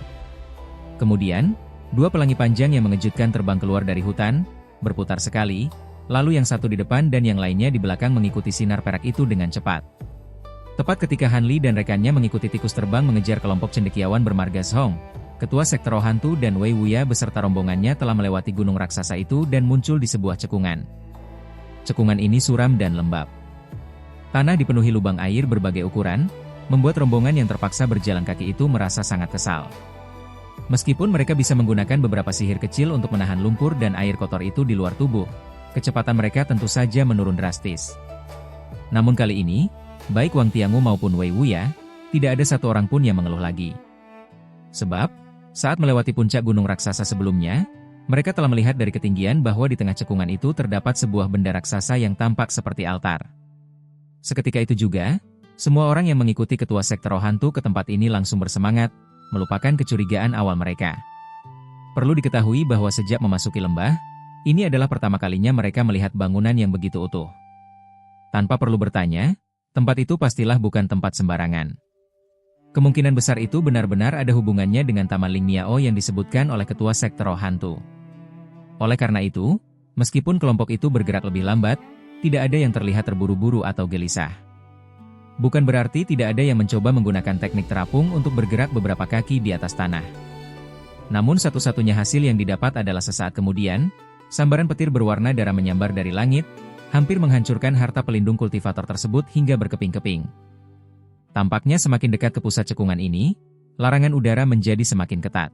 Kemudian, 2 pelangi panjang yang mengejutkan terbang keluar dari hutan, berputar sekali, lalu yang satu di depan dan yang lainnya di belakang mengikuti sinar perak itu dengan cepat. Tepat ketika Hanli dan rekannya mengikuti tikus terbang mengejar kelompok cendekiawan bermargas Hong, ketua sekte roh hantu dan Wei Wuya beserta rombongannya telah melewati gunung raksasa itu dan muncul di sebuah cekungan. Cekungan ini suram dan lembab. Tanah dipenuhi lubang air berbagai ukuran, membuat rombongan yang terpaksa berjalan kaki itu merasa sangat kesal. Meskipun mereka bisa menggunakan beberapa sihir kecil untuk menahan lumpur dan air kotor itu di luar tubuh, kecepatan mereka tentu saja menurun drastis. Namun kali ini, baik Wang Tiangu maupun Wei Wuya, tidak ada satu orang pun yang mengeluh lagi. Sebab, saat melewati puncak gunung raksasa sebelumnya, mereka telah melihat dari ketinggian bahwa di tengah cekungan itu terdapat sebuah benda raksasa yang tampak seperti altar. Seketika itu juga, semua orang yang mengikuti ketua sekte roh hantu ke tempat ini langsung bersemangat, melupakan kecurigaan awal mereka. Perlu diketahui bahwa sejak memasuki lembah, ini adalah pertama kalinya mereka melihat bangunan yang begitu utuh. Tanpa perlu bertanya, tempat itu pastilah bukan tempat sembarangan. Kemungkinan besar itu benar-benar ada hubungannya dengan Taman Ling Miao yang disebutkan oleh ketua sekte roh hantu. Oleh karena itu, meskipun kelompok itu bergerak lebih lambat, tidak ada yang terlihat terburu-buru atau gelisah. Bukan berarti tidak ada yang mencoba menggunakan teknik terapung untuk bergerak beberapa kaki di atas tanah. Namun satu-satunya hasil yang didapat adalah sesaat kemudian, sambaran petir berwarna darah menyambar dari langit, hampir menghancurkan harta pelindung kultivator tersebut hingga berkeping-keping. Tampaknya semakin dekat ke pusat cekungan ini, larangan udara menjadi semakin ketat.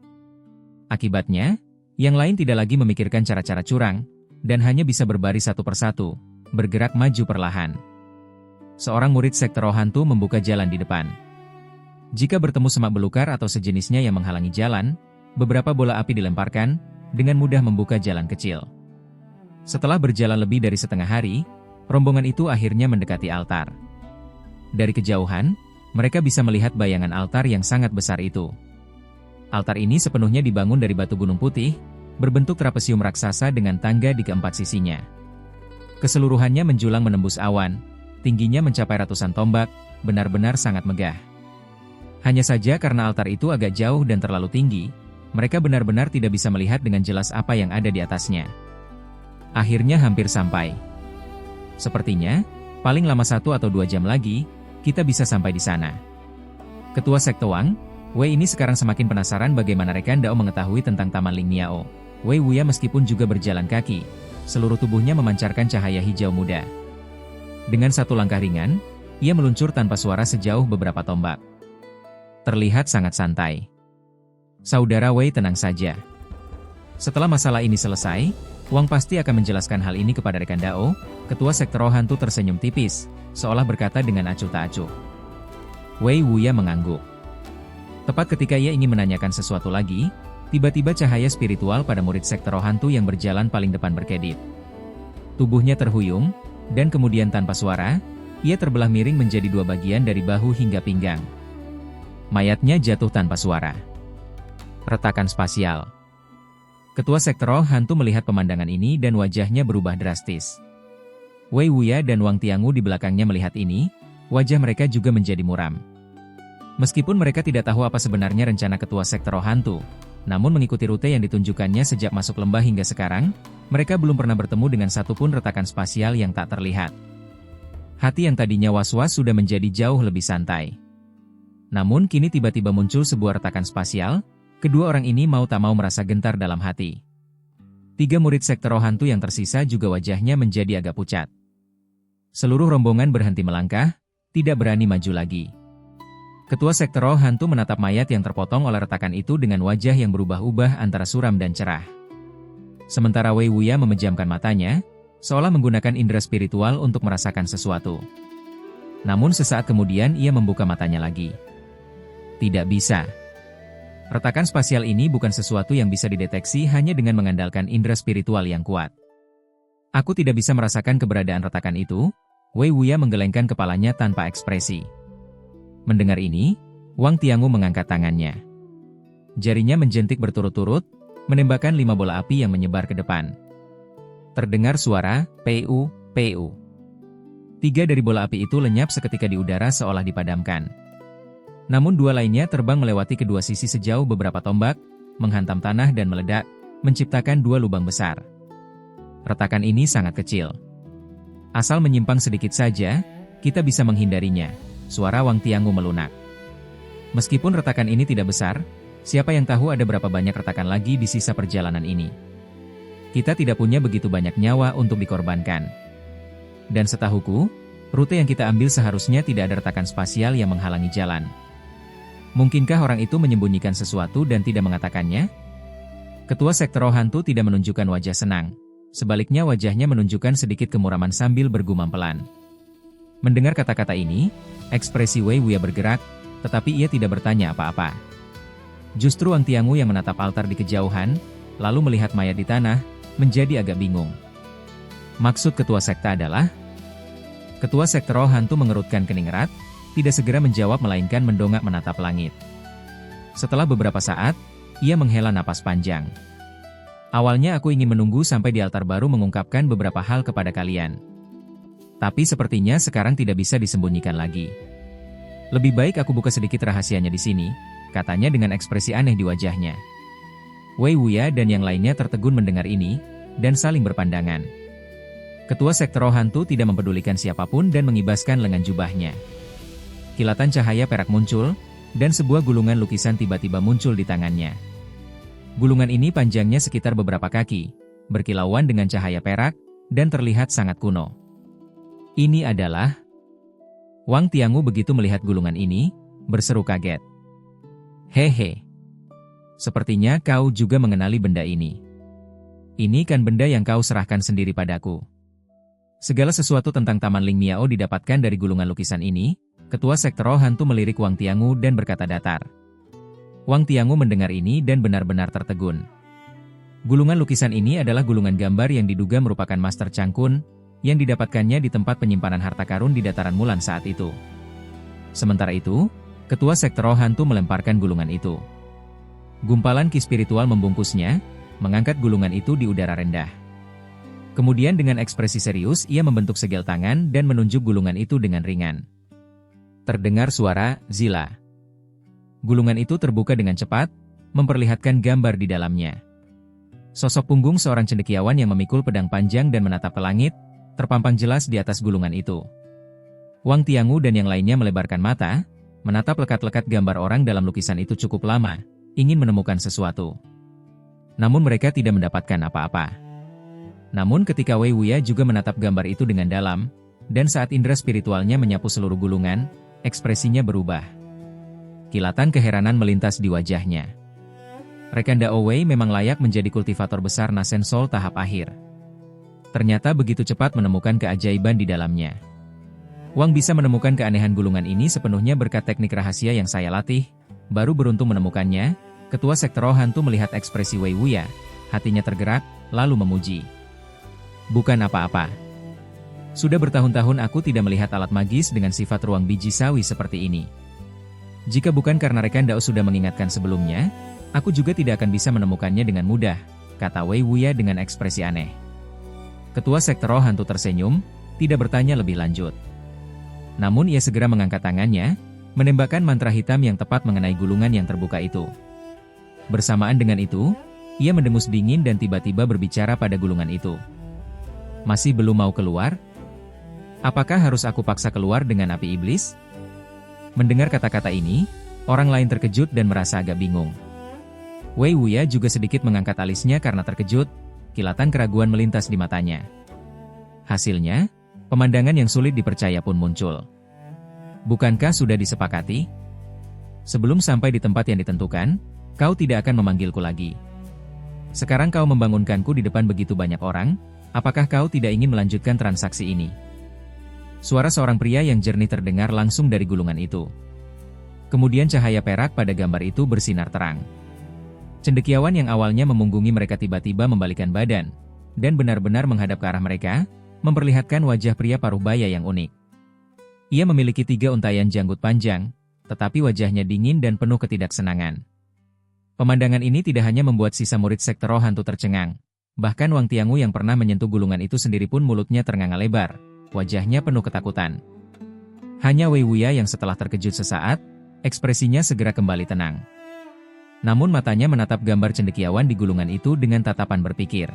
Akibatnya, yang lain tidak lagi memikirkan cara-cara curang, dan hanya bisa berbaris satu persatu, bergerak maju perlahan. Seorang murid sekte roh hantu membuka jalan di depan. Jika bertemu semak belukar atau sejenisnya yang menghalangi jalan, beberapa bola api dilemparkan, dengan mudah membuka jalan kecil. Setelah berjalan lebih dari setengah hari, rombongan itu akhirnya mendekati altar. Dari kejauhan, mereka bisa melihat bayangan altar yang sangat besar itu. Altar ini sepenuhnya dibangun dari batu gunung putih, berbentuk trapesium raksasa dengan tangga di keempat sisinya. Keseluruhannya menjulang menembus awan, tingginya mencapai ratusan tombak, benar-benar sangat megah. Hanya saja karena altar itu agak jauh dan terlalu tinggi, mereka benar-benar tidak bisa melihat dengan jelas apa yang ada di atasnya. Akhirnya hampir sampai. Sepertinya, paling lama 1 atau 2 jam lagi, kita bisa sampai di sana. Ketua Sekte Wang, Wei ini sekarang semakin penasaran bagaimana rekan Dao mengetahui tentang Taman Ling Miao. Wei Wuya meskipun juga berjalan kaki, seluruh tubuhnya memancarkan cahaya hijau muda. Dengan satu langkah ringan, ia meluncur tanpa suara sejauh beberapa tombak. Terlihat sangat santai. Saudara Wei, tenang saja. Setelah masalah ini selesai, Wang pasti akan menjelaskan hal ini kepada rekan Dao. Ketua Sekte Roh Hantu tersenyum tipis, seolah berkata dengan acuh tak acuh. Wei Wuya mengangguk. Tepat ketika ia ingin menanyakan sesuatu lagi, tiba-tiba cahaya spiritual pada murid Sekte Roh Hantu yang berjalan paling depan berkedip. Tubuhnya terhuyung, dan kemudian tanpa suara, ia terbelah miring menjadi 2 bagian dari bahu hingga pinggang. Mayatnya jatuh tanpa suara. Retakan spasial. Ketua Sekte Roh Hantu melihat pemandangan ini dan wajahnya berubah drastis. Wei Wuya dan Wang Tiangu di belakangnya melihat ini, wajah mereka juga menjadi muram. Meskipun mereka tidak tahu apa sebenarnya rencana Ketua Sekte Roh Hantu, namun mengikuti rute yang ditunjukkannya sejak masuk lembah hingga sekarang, mereka belum pernah bertemu dengan satupun retakan spasial yang tak terlihat. Hati yang tadinya was-was sudah menjadi jauh lebih santai. Namun kini tiba-tiba muncul sebuah retakan spasial, kedua orang ini mau tak mau merasa gentar dalam hati. 3 murid Sekte Roh Hantu yang tersisa juga wajahnya menjadi agak pucat. Seluruh rombongan berhenti melangkah, tidak berani maju lagi. Ketua Sekte Roh Hantu menatap mayat yang terpotong oleh retakan itu dengan wajah yang berubah-ubah antara suram dan cerah. Sementara Wei Wuya memejamkan matanya, seolah menggunakan indera spiritual untuk merasakan sesuatu. Namun sesaat kemudian ia membuka matanya lagi. Tidak bisa. Retakan spasial ini bukan sesuatu yang bisa dideteksi hanya dengan mengandalkan indera spiritual yang kuat. Aku tidak bisa merasakan keberadaan retakan itu. Wei Wuya menggelengkan kepalanya tanpa ekspresi. Mendengar ini, Wang Tiangu mengangkat tangannya. Jarinya menjentik berturut-turut, menembakkan 5 bola api yang menyebar ke depan. Terdengar suara, "Pu, pu". 3 dari bola api itu lenyap seketika di udara seolah dipadamkan. Namun 2 lainnya terbang melewati kedua sisi sejauh beberapa tombak, menghantam tanah dan meledak, menciptakan 2 lubang besar. Retakan ini sangat kecil. Asal menyimpang sedikit saja, kita bisa menghindarinya, suara Wang Tiangu melunak. Meskipun retakan ini tidak besar, siapa yang tahu ada berapa banyak retakan lagi di sisa perjalanan ini. Kita tidak punya begitu banyak nyawa untuk dikorbankan. Dan setahuku, rute yang kita ambil seharusnya tidak ada retakan spasial yang menghalangi jalan. Mungkinkah orang itu menyembunyikan sesuatu dan tidak mengatakannya? Ketua Sekte Roh Hantu tidak menunjukkan wajah senang. Sebaliknya wajahnya menunjukkan sedikit kemuraman sambil bergumam pelan. Mendengar kata-kata ini, ekspresi Wei Wuya bergerak, tetapi ia tidak bertanya apa-apa. Justru Wang Tiangu yang menatap altar di kejauhan, lalu melihat mayat di tanah, menjadi agak bingung. Maksud ketua sekte adalah? Ketua Sekte Roh Hantu mengerutkan kening erat, tidak segera menjawab melainkan mendongak menatap langit. Setelah beberapa saat, ia menghela napas panjang. Awalnya aku ingin menunggu sampai di altar baru mengungkapkan beberapa hal kepada kalian. Tapi sepertinya sekarang tidak bisa disembunyikan lagi. Lebih baik aku buka sedikit rahasianya di sini, katanya dengan ekspresi aneh di wajahnya. Wei Wuya dan yang lainnya tertegun mendengar ini, dan saling berpandangan. Ketua Sekte Roh Hantu tidak mempedulikan siapapun dan mengibaskan lengan jubahnya. Kilatan cahaya perak muncul, dan sebuah gulungan lukisan tiba-tiba muncul di tangannya. Gulungan ini panjangnya sekitar beberapa kaki, berkilauan dengan cahaya perak, dan terlihat sangat kuno. Ini adalah... Wang Tiangu begitu melihat gulungan ini, berseru kaget. Hehe. Sepertinya kau juga mengenali benda ini. Ini kan benda yang kau serahkan sendiri padaku. Segala sesuatu tentang Taman Ling Miao didapatkan dari gulungan lukisan ini. Ketua Sekte Roh Hantu melirik Wang Tiangu dan berkata datar. Wang Tiangu mendengar ini dan benar-benar tertegun. Gulungan lukisan ini adalah gulungan gambar yang diduga merupakan Master Chang Kun, yang didapatkannya di tempat penyimpanan harta karun di dataran Mulan saat itu. Sementara itu, Ketua Sekte Roh Hantu melemparkan gulungan itu. Gumpalan ki spiritual membungkusnya, mengangkat gulungan itu di udara rendah. Kemudian dengan ekspresi serius ia membentuk segel tangan dan menunjuk gulungan itu dengan ringan. Terdengar suara zila. Gulungan itu terbuka dengan cepat, memperlihatkan gambar di dalamnya. Sosok punggung seorang cendekiawan yang memikul pedang panjang dan menatap ke langit, terpampang jelas di atas gulungan itu. Wang Tiangu dan yang lainnya melebarkan mata, menatap lekat-lekat gambar orang dalam lukisan itu cukup lama, ingin menemukan sesuatu. Namun mereka tidak mendapatkan apa-apa. Namun ketika Wei Wuya juga menatap gambar itu dengan dalam, dan saat indera spiritualnya menyapu seluruh gulungan, ekspresinya berubah. Kilatan keheranan melintas di wajahnya. Rekan Dao Wei memang layak menjadi kultivator besar Nasen Soul tahap akhir. Ternyata begitu cepat menemukan keajaiban di dalamnya. Wang bisa menemukan keanehan gulungan ini sepenuhnya berkat teknik rahasia yang saya latih, baru beruntung menemukannya. Ketua Sekte Roh Hantu melihat ekspresi Wei Wuya, hatinya tergerak, lalu memuji. Bukan apa-apa. Sudah bertahun-tahun aku tidak melihat alat magis dengan sifat ruang biji sawi seperti ini. Jika bukan karena rekan Dao sudah mengingatkan sebelumnya, aku juga tidak akan bisa menemukannya dengan mudah, kata Wei Wuya dengan ekspresi aneh. Ketua Sekte Roh Hantu tersenyum, tidak bertanya lebih lanjut. Namun ia segera mengangkat tangannya, menembakkan mantra hitam yang tepat mengenai gulungan yang terbuka itu. Bersamaan dengan itu, ia mendengus dingin dan tiba-tiba berbicara pada gulungan itu. Masih belum mau keluar? Apakah harus aku paksa keluar dengan api iblis? Mendengar kata-kata ini, orang lain terkejut dan merasa agak bingung. Wei Wuya juga sedikit mengangkat alisnya karena terkejut, kilatan keraguan melintas di matanya. Hasilnya, pemandangan yang sulit dipercaya pun muncul. Bukankah sudah disepakati? Sebelum sampai di tempat yang ditentukan, kau tidak akan memanggilku lagi. Sekarang kau membangunkanku di depan begitu banyak orang, apakah kau tidak ingin melanjutkan transaksi ini? Suara seorang pria yang jernih terdengar langsung dari gulungan itu. Kemudian cahaya perak pada gambar itu bersinar terang. Cendekiawan yang awalnya memunggungi mereka tiba-tiba membalikkan badan, dan benar-benar menghadap ke arah mereka, memperlihatkan wajah pria paruh baya yang unik. Ia memiliki 3 untayan janggut panjang, tetapi wajahnya dingin dan penuh ketidaksenangan. Pemandangan ini tidak hanya membuat sisa murid Sekte Roh Hantu tercengang. Bahkan Wang Tiangu yang pernah menyentuh gulungan itu sendiri pun mulutnya ternganga lebar, wajahnya penuh ketakutan. Hanya Wei Wuya yang setelah terkejut sesaat, ekspresinya segera kembali tenang. Namun matanya menatap gambar cendekiawan di gulungan itu dengan tatapan berpikir.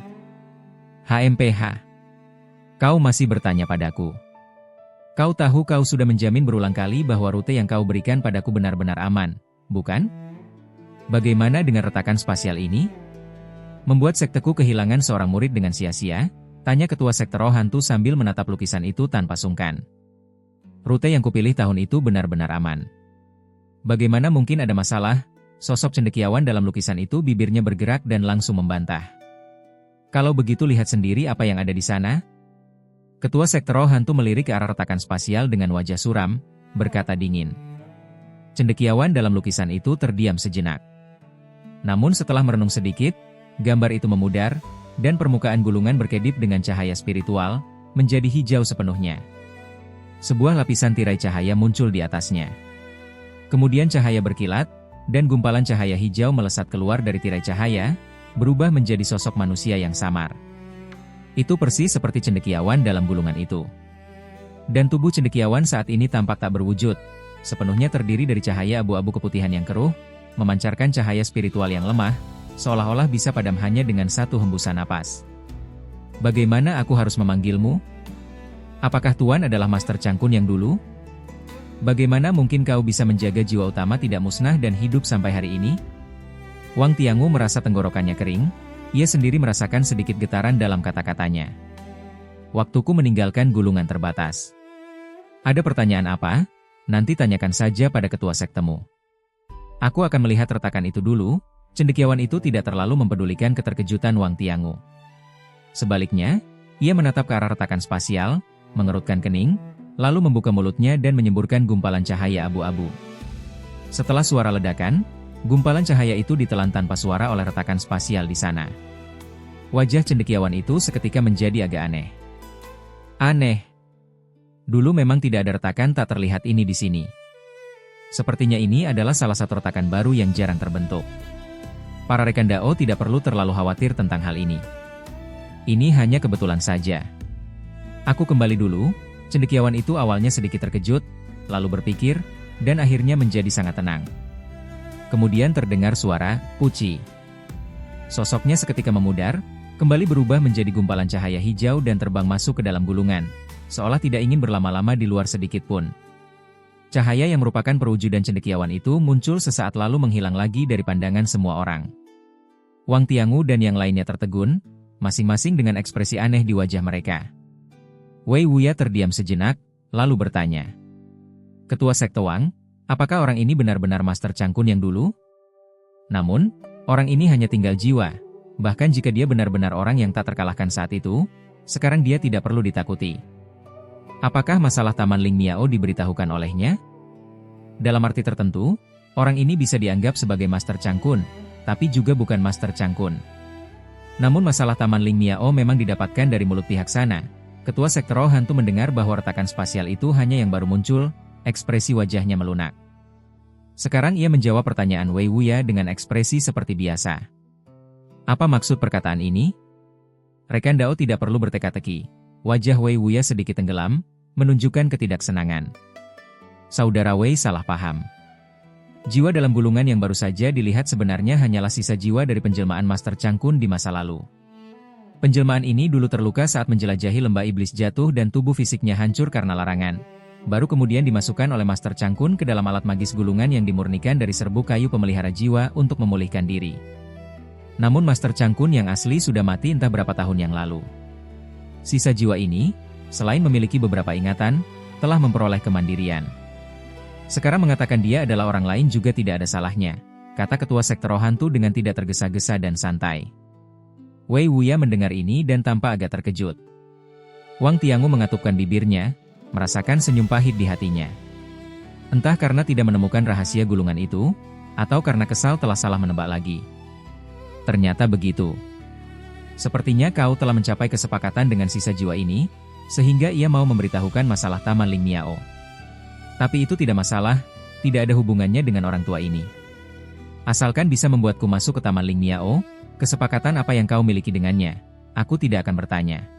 HMPH. Kau masih bertanya padaku. Kau tahu kau sudah menjamin berulang kali bahwa rute yang kau berikan padaku benar-benar aman, bukan? Bagaimana dengan retakan spasial ini? Membuat sekteku kehilangan seorang murid dengan sia-sia, tanya Ketua Sekte Roh Hantu sambil menatap lukisan itu tanpa sungkan. Rute yang kupilih tahun itu benar-benar aman. Bagaimana mungkin ada masalah? Sosok cendekiawan dalam lukisan itu bibirnya bergerak dan langsung membantah. Kalau begitu lihat sendiri apa yang ada di sana. Ketua Sekte Roh Hantu melirik ke arah retakan spasial dengan wajah suram, berkata dingin. Cendekiawan dalam lukisan itu terdiam sejenak. Namun setelah merenung sedikit, gambar itu memudar, dan permukaan gulungan berkedip dengan cahaya spiritual, menjadi hijau sepenuhnya. Sebuah lapisan tirai cahaya muncul di atasnya. Kemudian cahaya berkilat, dan gumpalan cahaya hijau melesat keluar dari tirai cahaya, berubah menjadi sosok manusia yang samar. Itu persis seperti cendekiawan dalam gulungan itu. Dan tubuh cendekiawan saat ini tampak tak berwujud, sepenuhnya terdiri dari cahaya abu-abu keputihan yang keruh, memancarkan cahaya spiritual yang lemah, seolah-olah bisa padam hanya dengan satu hembusan napas. Bagaimana aku harus memanggilmu? Apakah Tuan adalah Master Cangkun yang dulu? Bagaimana mungkin kau bisa menjaga jiwa utama tidak musnah dan hidup sampai hari ini? Wang Tiangu merasa tenggorokannya kering, ia sendiri merasakan sedikit getaran dalam kata-katanya. Waktuku meninggalkan gulungan terbatas. Ada pertanyaan apa? Nanti tanyakan saja pada ketua sektemu. Aku akan melihat retakan itu dulu. Cendekiawan itu tidak terlalu mempedulikan keterkejutan Wang Tiangu. Sebaliknya, ia menatap ke arah retakan spasial, mengerutkan kening, lalu membuka mulutnya dan menyemburkan gumpalan cahaya abu-abu. Setelah suara ledakan, gumpalan cahaya itu ditelan tanpa suara oleh retakan spasial di sana. Wajah cendekiawan itu seketika menjadi agak aneh. Aneh. Dulu memang tidak ada retakan tak terlihat ini di sini. Sepertinya ini adalah salah satu retakan baru yang jarang terbentuk. Para rekan Dao tidak perlu terlalu khawatir tentang hal ini. Ini hanya kebetulan saja. Aku kembali dulu. Cendekiawan itu awalnya sedikit terkejut, lalu berpikir, dan akhirnya menjadi sangat tenang. Kemudian terdengar suara, "Puci." Sosoknya seketika memudar, kembali berubah menjadi gumpalan cahaya hijau dan terbang masuk ke dalam gulungan, seolah tidak ingin berlama-lama di luar sedikit pun. Cahaya yang merupakan perwujudan cendekiawan itu muncul sesaat lalu menghilang lagi dari pandangan semua orang. Wang Tiangu dan yang lainnya tertegun, masing-masing dengan ekspresi aneh di wajah mereka. Wei Wuya terdiam sejenak, lalu bertanya. "Ketua Sekte Wang, apakah orang ini benar-benar Master Chang Kun yang dulu?" Namun, orang ini hanya tinggal jiwa. Bahkan jika dia benar-benar orang yang tak terkalahkan saat itu, sekarang dia tidak perlu ditakuti. Apakah masalah Taman Ling Miao diberitahukan olehnya? Dalam arti tertentu, orang ini bisa dianggap sebagai Master Chang Kun, tapi juga bukan Master Chang Kun. Namun masalah Taman Ling Miao memang didapatkan dari mulut pihak sana. Ketua Sekte Roh Hantu mendengar bahwa retakan spasial itu hanya yang baru muncul, ekspresi wajahnya melunak. Sekarang ia menjawab pertanyaan Wei Wuya dengan ekspresi seperti biasa. "Apa maksud perkataan ini?" Rekan Dao tidak perlu berteka-teki. Wajah Wei Wuya sedikit tenggelam, menunjukkan ketidaksenangan. Saudara Wei salah paham. Jiwa dalam gulungan yang baru saja dilihat sebenarnya hanyalah sisa jiwa dari penjelmaan Master Chang Kun di masa lalu. Penjelmaan ini dulu terluka saat menjelajahi lembah iblis jatuh dan tubuh fisiknya hancur karena larangan. Baru kemudian dimasukkan oleh Master Chang Kun ke dalam alat magis gulungan yang dimurnikan dari serbuk kayu pemelihara jiwa untuk memulihkan diri. Namun Master Chang Kun yang asli sudah mati entah berapa tahun yang lalu. Sisa jiwa ini, selain memiliki beberapa ingatan, telah memperoleh kemandirian. Sekarang mengatakan dia adalah orang lain juga tidak ada salahnya, kata Ketua Sekte Roh Hantu dengan tidak tergesa-gesa dan santai. Wei Wuya mendengar ini dan tampak agak terkejut. Wang Tiangu mengatupkan bibirnya, merasakan senyum pahit di hatinya. Entah karena tidak menemukan rahasia gulungan itu, atau karena kesal telah salah menebak lagi. Ternyata begitu. Sepertinya kau telah mencapai kesepakatan dengan sisa jiwa ini, sehingga ia mau memberitahukan masalah Taman Ling Miao. Tapi itu tidak masalah, tidak ada hubungannya dengan orang tua ini. Asalkan bisa membuatku masuk ke Taman Ling Miao, kesepakatan apa yang kau miliki dengannya, aku tidak akan bertanya.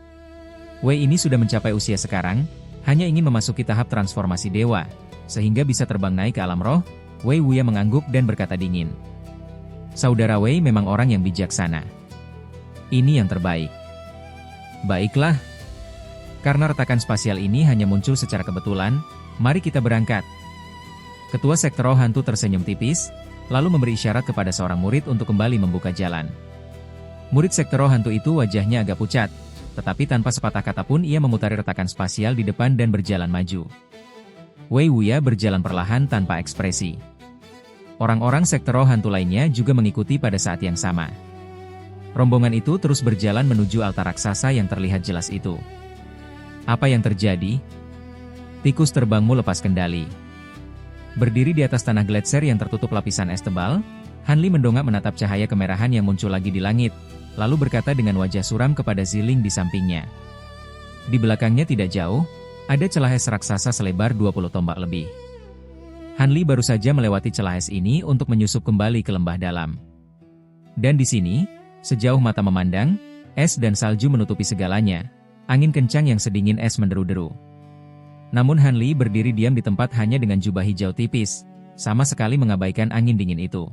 Wei ini sudah mencapai usia sekarang, hanya ingin memasuki tahap transformasi dewa, sehingga bisa terbang naik ke alam roh. Wei Wuya mengangguk dan berkata dingin. Saudara Wei memang orang yang bijaksana. Ini yang terbaik. Baiklah. Karena retakan spasial ini hanya muncul secara kebetulan, mari kita berangkat. Ketua Sekte Roh Hantu tersenyum tipis, lalu memberi isyarat kepada seorang murid untuk kembali membuka jalan. Murid Sekte Roh Hantu itu wajahnya agak pucat, tetapi tanpa sepatah kata pun ia memutari retakan spasial di depan dan berjalan maju. Wei Wuya berjalan perlahan tanpa ekspresi. Orang-orang Sekte Roh Hantu lainnya juga mengikuti pada saat yang sama. Rombongan itu terus berjalan menuju altar raksasa yang terlihat jelas itu. Apa yang terjadi? Tikus terbangmu lepas kendali. Berdiri di atas tanah gletser yang tertutup lapisan es tebal, Han Li mendongak menatap cahaya kemerahan yang muncul lagi di langit, lalu berkata dengan wajah suram kepada Ziling di sampingnya. Di belakangnya tidak jauh, ada celah es raksasa selebar 20 tombak lebih. Han Li baru saja melewati celah es ini untuk menyusup kembali ke lembah dalam. Dan di sini, sejauh mata memandang, es dan salju menutupi segalanya, angin kencang yang sedingin es menderu-deru. Namun Han Li berdiri diam di tempat hanya dengan jubah hijau tipis, sama sekali mengabaikan angin dingin itu.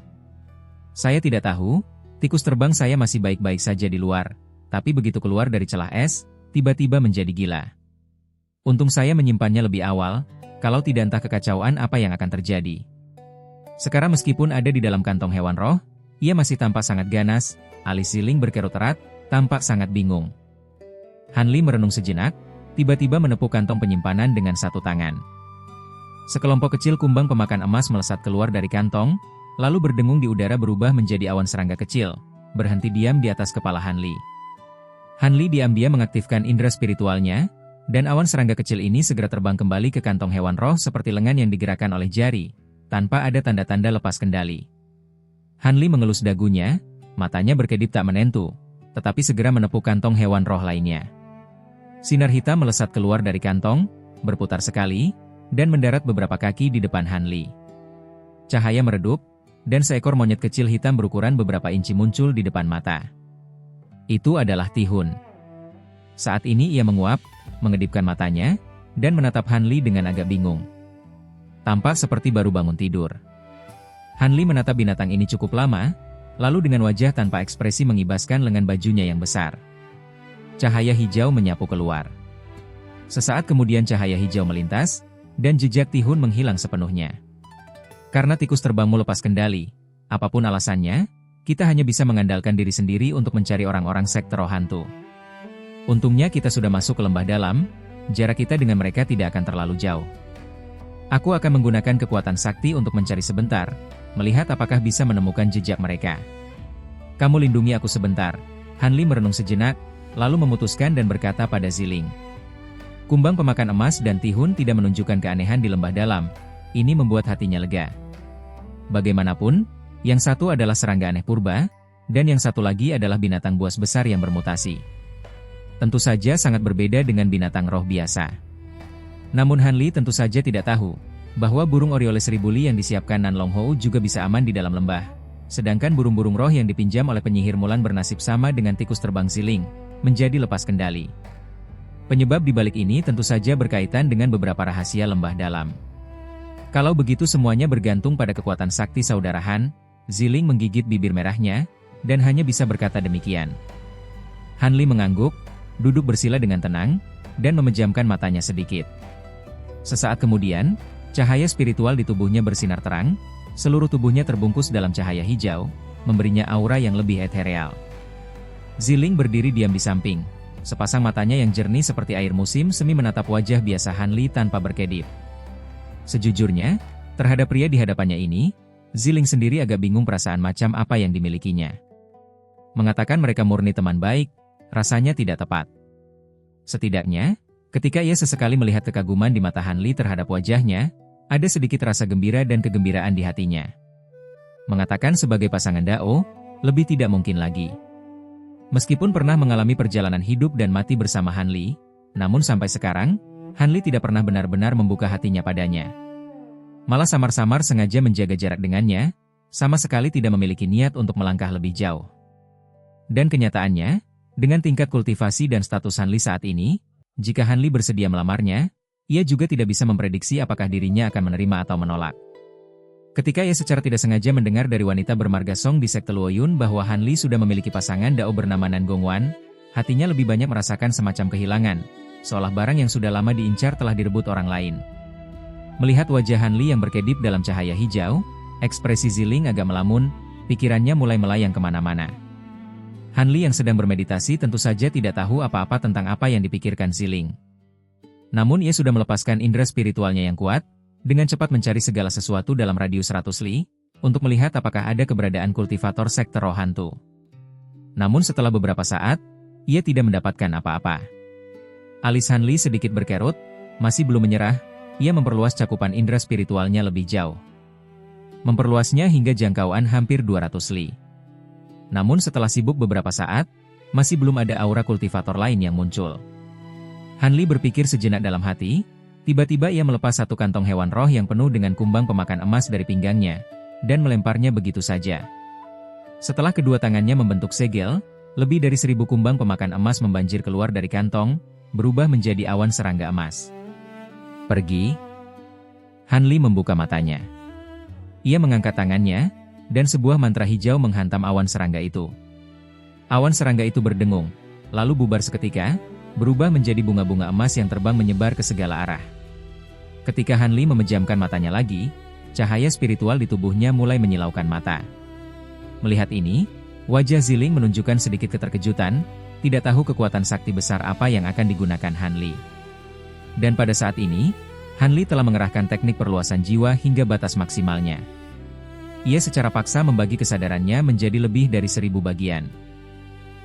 Saya tidak tahu, tikus terbang saya masih baik-baik saja di luar, tapi begitu keluar dari celah es, tiba-tiba menjadi gila. Untung saya menyimpannya lebih awal, kalau tidak entah kekacauan apa yang akan terjadi. Sekarang meskipun ada di dalam kantong hewan roh, ia masih tampak sangat ganas, alis Ziling berkerut erat, tampak sangat bingung. Han Li merenung sejenak, tiba-tiba menepuk kantong penyimpanan dengan satu tangan. Sekelompok kecil kumbang pemakan emas melesat keluar dari kantong, lalu berdengung di udara berubah menjadi awan serangga kecil, berhenti diam di atas kepala Han Li. Han Li diam-diam mengaktifkan indera spiritualnya, dan awan serangga kecil ini segera terbang kembali ke kantong hewan roh seperti lengan yang digerakkan oleh jari, tanpa ada tanda-tanda lepas kendali. Han Li mengelus dagunya, matanya berkedip tak menentu, tetapi segera menepuk kantong hewan roh lainnya. Sinar hitam melesat keluar dari kantong, berputar sekali, dan mendarat beberapa kaki di depan Han Li. Cahaya meredup, dan seekor monyet kecil hitam berukuran beberapa inci muncul di depan mata. Itu adalah Tihun. Saat ini ia menguap, mengedipkan matanya, dan menatap Han Li dengan agak bingung. Tampak seperti baru bangun tidur. Han Li menatap binatang ini cukup lama, lalu dengan wajah tanpa ekspresi mengibaskan lengan bajunya yang besar. Cahaya hijau menyapu keluar. Sesaat kemudian cahaya hijau melintas, dan jejak Tihun menghilang sepenuhnya. Karena tikus terbangmu lepas kendali, apapun alasannya, kita hanya bisa mengandalkan diri sendiri untuk mencari orang-orang sekte roh hantu. Untungnya kita sudah masuk ke lembah dalam, jarak kita dengan mereka tidak akan terlalu jauh. Aku akan menggunakan kekuatan sakti untuk mencari sebentar, melihat apakah bisa menemukan jejak mereka. Kamu lindungi aku sebentar. Han Li merenung sejenak, lalu memutuskan dan berkata pada Ziling. Kumbang pemakan emas dan Tihun tidak menunjukkan keanehan di lembah dalam, ini membuat hatinya lega. Bagaimanapun, yang satu adalah serangga aneh purba, dan yang satu lagi adalah binatang buas besar yang bermutasi. Tentu saja sangat berbeda dengan binatang roh biasa. Namun Han Li tentu saja tidak tahu, bahwa burung Oriole Seribu Li yang disiapkan Nan Long Hou juga bisa aman di dalam lembah. Sedangkan burung-burung roh yang dipinjam oleh penyihir Mulan bernasib sama dengan tikus terbang Ziling, menjadi lepas kendali. Penyebab di balik ini tentu saja berkaitan dengan beberapa rahasia lembah dalam. Kalau begitu semuanya bergantung pada kekuatan sakti saudara Han, Ziling menggigit bibir merahnya, dan hanya bisa berkata demikian. Han Li mengangguk, duduk bersila dengan tenang, dan memejamkan matanya sedikit. Sesaat kemudian, cahaya spiritual di tubuhnya bersinar terang, seluruh tubuhnya terbungkus dalam cahaya hijau, memberinya aura yang lebih ethereal. Ziling berdiri diam di samping, sepasang matanya yang jernih seperti air musim semi menatap wajah biasa Han Li tanpa berkedip. Sejujurnya, terhadap pria di hadapannya ini, Ziling sendiri agak bingung perasaan macam apa yang dimilikinya. Mengatakan mereka murni teman baik, rasanya tidak tepat. Setidaknya, ketika ia sesekali melihat kekaguman di mata Han Li terhadap wajahnya, ada sedikit rasa gembira dan kegembiraan di hatinya. Mengatakan sebagai pasangan Dao, lebih tidak mungkin lagi. Meskipun pernah mengalami perjalanan hidup dan mati bersama Han Li, namun sampai sekarang, Han Li tidak pernah benar-benar membuka hatinya padanya. Malah samar-samar sengaja menjaga jarak dengannya, sama sekali tidak memiliki niat untuk melangkah lebih jauh. Dan kenyataannya, dengan tingkat kultivasi dan status Han Li saat ini, jika Han Li bersedia melamarnya, ia juga tidak bisa memprediksi apakah dirinya akan menerima atau menolak. Ketika ia secara tidak sengaja mendengar dari wanita bermarga Song di sekte Luoyun bahwa Han Li sudah memiliki pasangan Dao bernama Nan Gongwan, hatinya lebih banyak merasakan semacam kehilangan, seolah barang yang sudah lama diincar telah direbut orang lain. Melihat wajah Han Li yang berkedip dalam cahaya hijau, ekspresi Ziling agak melamun, pikirannya mulai melayang kemana-mana. Han Li yang sedang bermeditasi tentu saja tidak tahu apa-apa tentang apa yang dipikirkan Ziling. Namun ia sudah melepaskan indera spiritualnya yang kuat, dengan cepat mencari segala sesuatu dalam radius 100 li, untuk melihat apakah ada keberadaan kultivator sekte roh hantu. Namun setelah beberapa saat, ia tidak mendapatkan apa-apa. Alis Han Li sedikit berkerut, masih belum menyerah, ia memperluas cakupan indera spiritualnya lebih jauh. Memperluasnya hingga jangkauan hampir 200 li. Namun setelah sibuk beberapa saat, masih belum ada aura kultivator lain yang muncul. Han Li berpikir sejenak dalam hati, tiba-tiba ia melepas satu kantong hewan roh yang penuh dengan kumbang pemakan emas dari pinggangnya, dan melemparnya begitu saja. Setelah kedua tangannya membentuk segel, lebih dari 1000 kumbang pemakan emas membanjir keluar dari kantong, berubah menjadi awan serangga emas. Pergi. Han Li membuka matanya. Ia mengangkat tangannya, dan sebuah mantra hijau menghantam awan serangga itu. Awan serangga itu berdengung, lalu bubar seketika, berubah menjadi bunga-bunga emas yang terbang menyebar ke segala arah. Ketika Han Li memejamkan matanya lagi, cahaya spiritual di tubuhnya mulai menyilaukan mata. Melihat ini, wajah Ziling menunjukkan sedikit keterkejutan, tidak tahu kekuatan sakti besar apa yang akan digunakan Han Li. Dan pada saat ini, Han Li telah mengerahkan teknik perluasan jiwa hingga batas maksimalnya. Ia secara paksa membagi kesadarannya menjadi lebih dari 1000 bagian.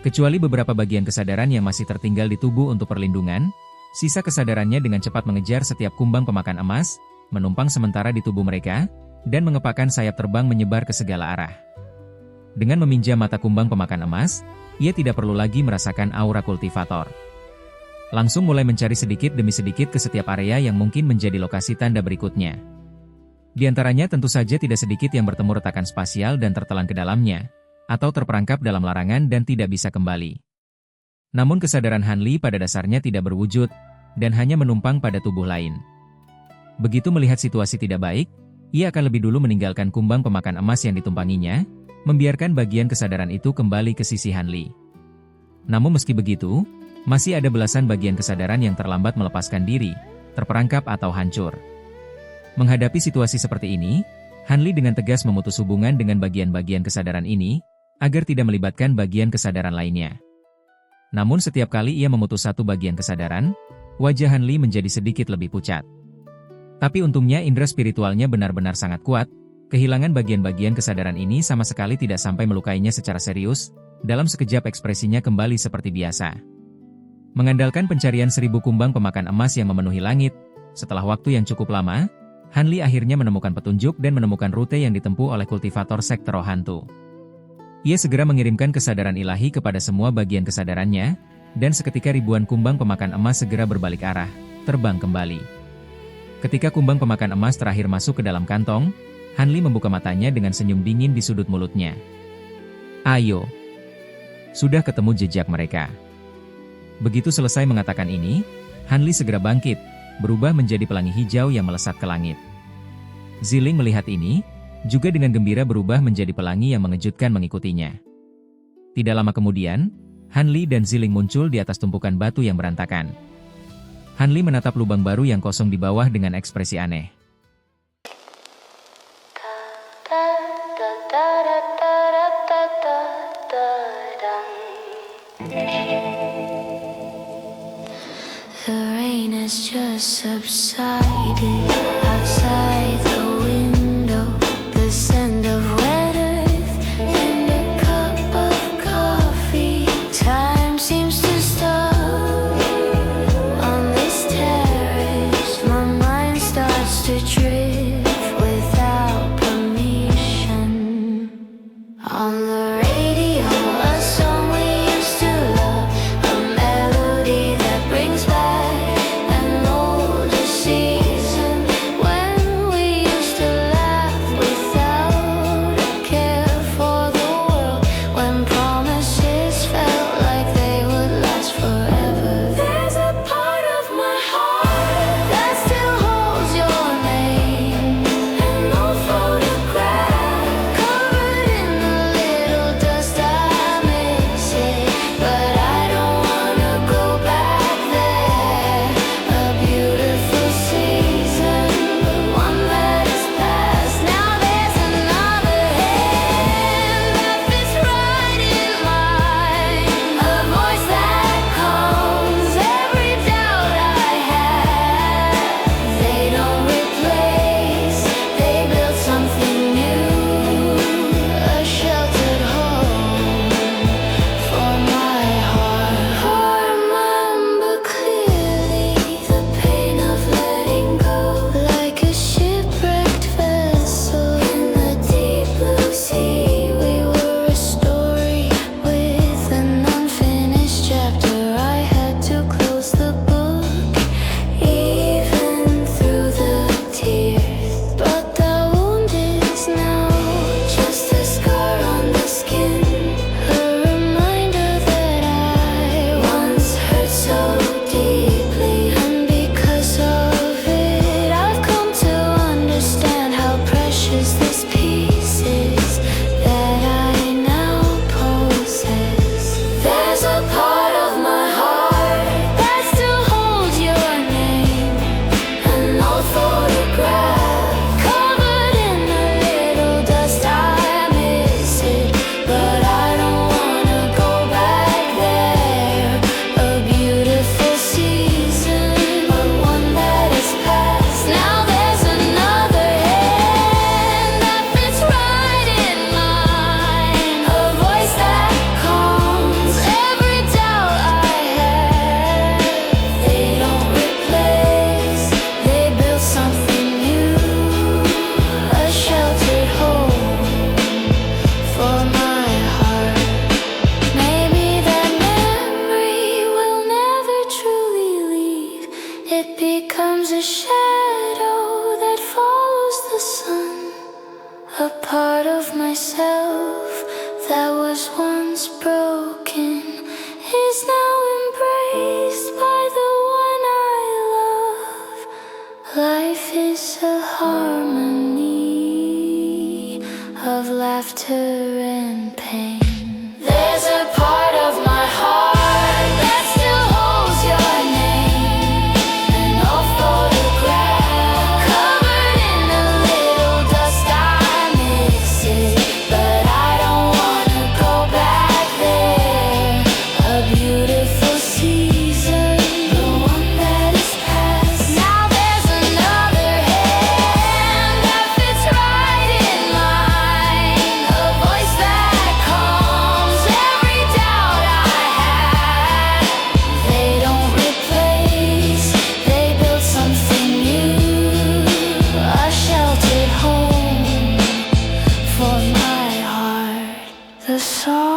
Kecuali beberapa bagian kesadaran yang masih tertinggal di tubuh untuk perlindungan, sisa kesadarannya dengan cepat mengejar setiap kumbang pemakan emas, menumpang sementara di tubuh mereka, dan mengepakkan sayap terbang menyebar ke segala arah. Dengan meminjam mata kumbang pemakan emas, ia tidak perlu lagi merasakan aura kultivator. Langsung mulai mencari sedikit demi sedikit ke setiap area yang mungkin menjadi lokasi tanda berikutnya. Di antaranya tentu saja tidak sedikit yang bertemu retakan spasial dan tertelan ke dalamnya, atau terperangkap dalam larangan dan tidak bisa kembali. Namun kesadaran Hanli pada dasarnya tidak berwujud, dan hanya menumpang pada tubuh lain. Begitu melihat situasi tidak baik, ia akan lebih dulu meninggalkan kumbang pemakan emas yang ditumpanginya, membiarkan bagian kesadaran itu kembali ke sisi Hanli. Namun meski begitu, masih ada belasan bagian kesadaran yang terlambat melepaskan diri, terperangkap atau hancur. Menghadapi situasi seperti ini, Hanli dengan tegas memutus hubungan dengan bagian-bagian kesadaran ini, agar tidak melibatkan bagian kesadaran lainnya. Namun setiap kali ia memutus satu bagian kesadaran, wajah Hanli menjadi sedikit lebih pucat. Tapi untungnya indera spiritualnya benar-benar sangat kuat, kehilangan bagian-bagian kesadaran ini sama sekali tidak sampai melukainya secara serius, dalam sekejap ekspresinya kembali seperti biasa. Mengandalkan pencarian 1000 kumbang pemakan emas yang memenuhi langit, setelah waktu yang cukup lama, Hanli akhirnya menemukan petunjuk dan menemukan rute yang ditempuh oleh kultivator sekte roh hantu. Ia segera mengirimkan kesadaran ilahi kepada semua bagian kesadarannya, dan seketika ribuan kumbang pemakan emas segera berbalik arah, terbang kembali. Ketika kumbang pemakan emas terakhir masuk ke dalam kantong, Hanli membuka matanya dengan senyum dingin di sudut mulutnya. Ayo. Sudah ketemu jejak mereka. Begitu selesai mengatakan ini, Hanli segera bangkit, berubah menjadi pelangi hijau yang melesat ke langit. Ziling melihat ini, juga dengan gembira berubah menjadi pelangi yang mengejutkan mengikutinya. Tidak lama kemudian, Hanli dan Ziling muncul di atas tumpukan batu yang berantakan. Hanli menatap lubang baru yang kosong di bawah dengan ekspresi aneh. The rain has just subsided outside the window. The scent of wet earth and a cup of coffee. Time seems to stop on this terrace. My mind starts to drift without permission. On the radio, a song we used to love, a melody that brings back an older season.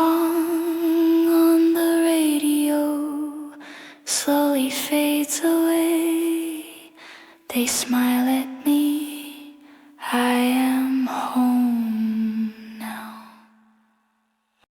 song on the radio slowly fades away. They smile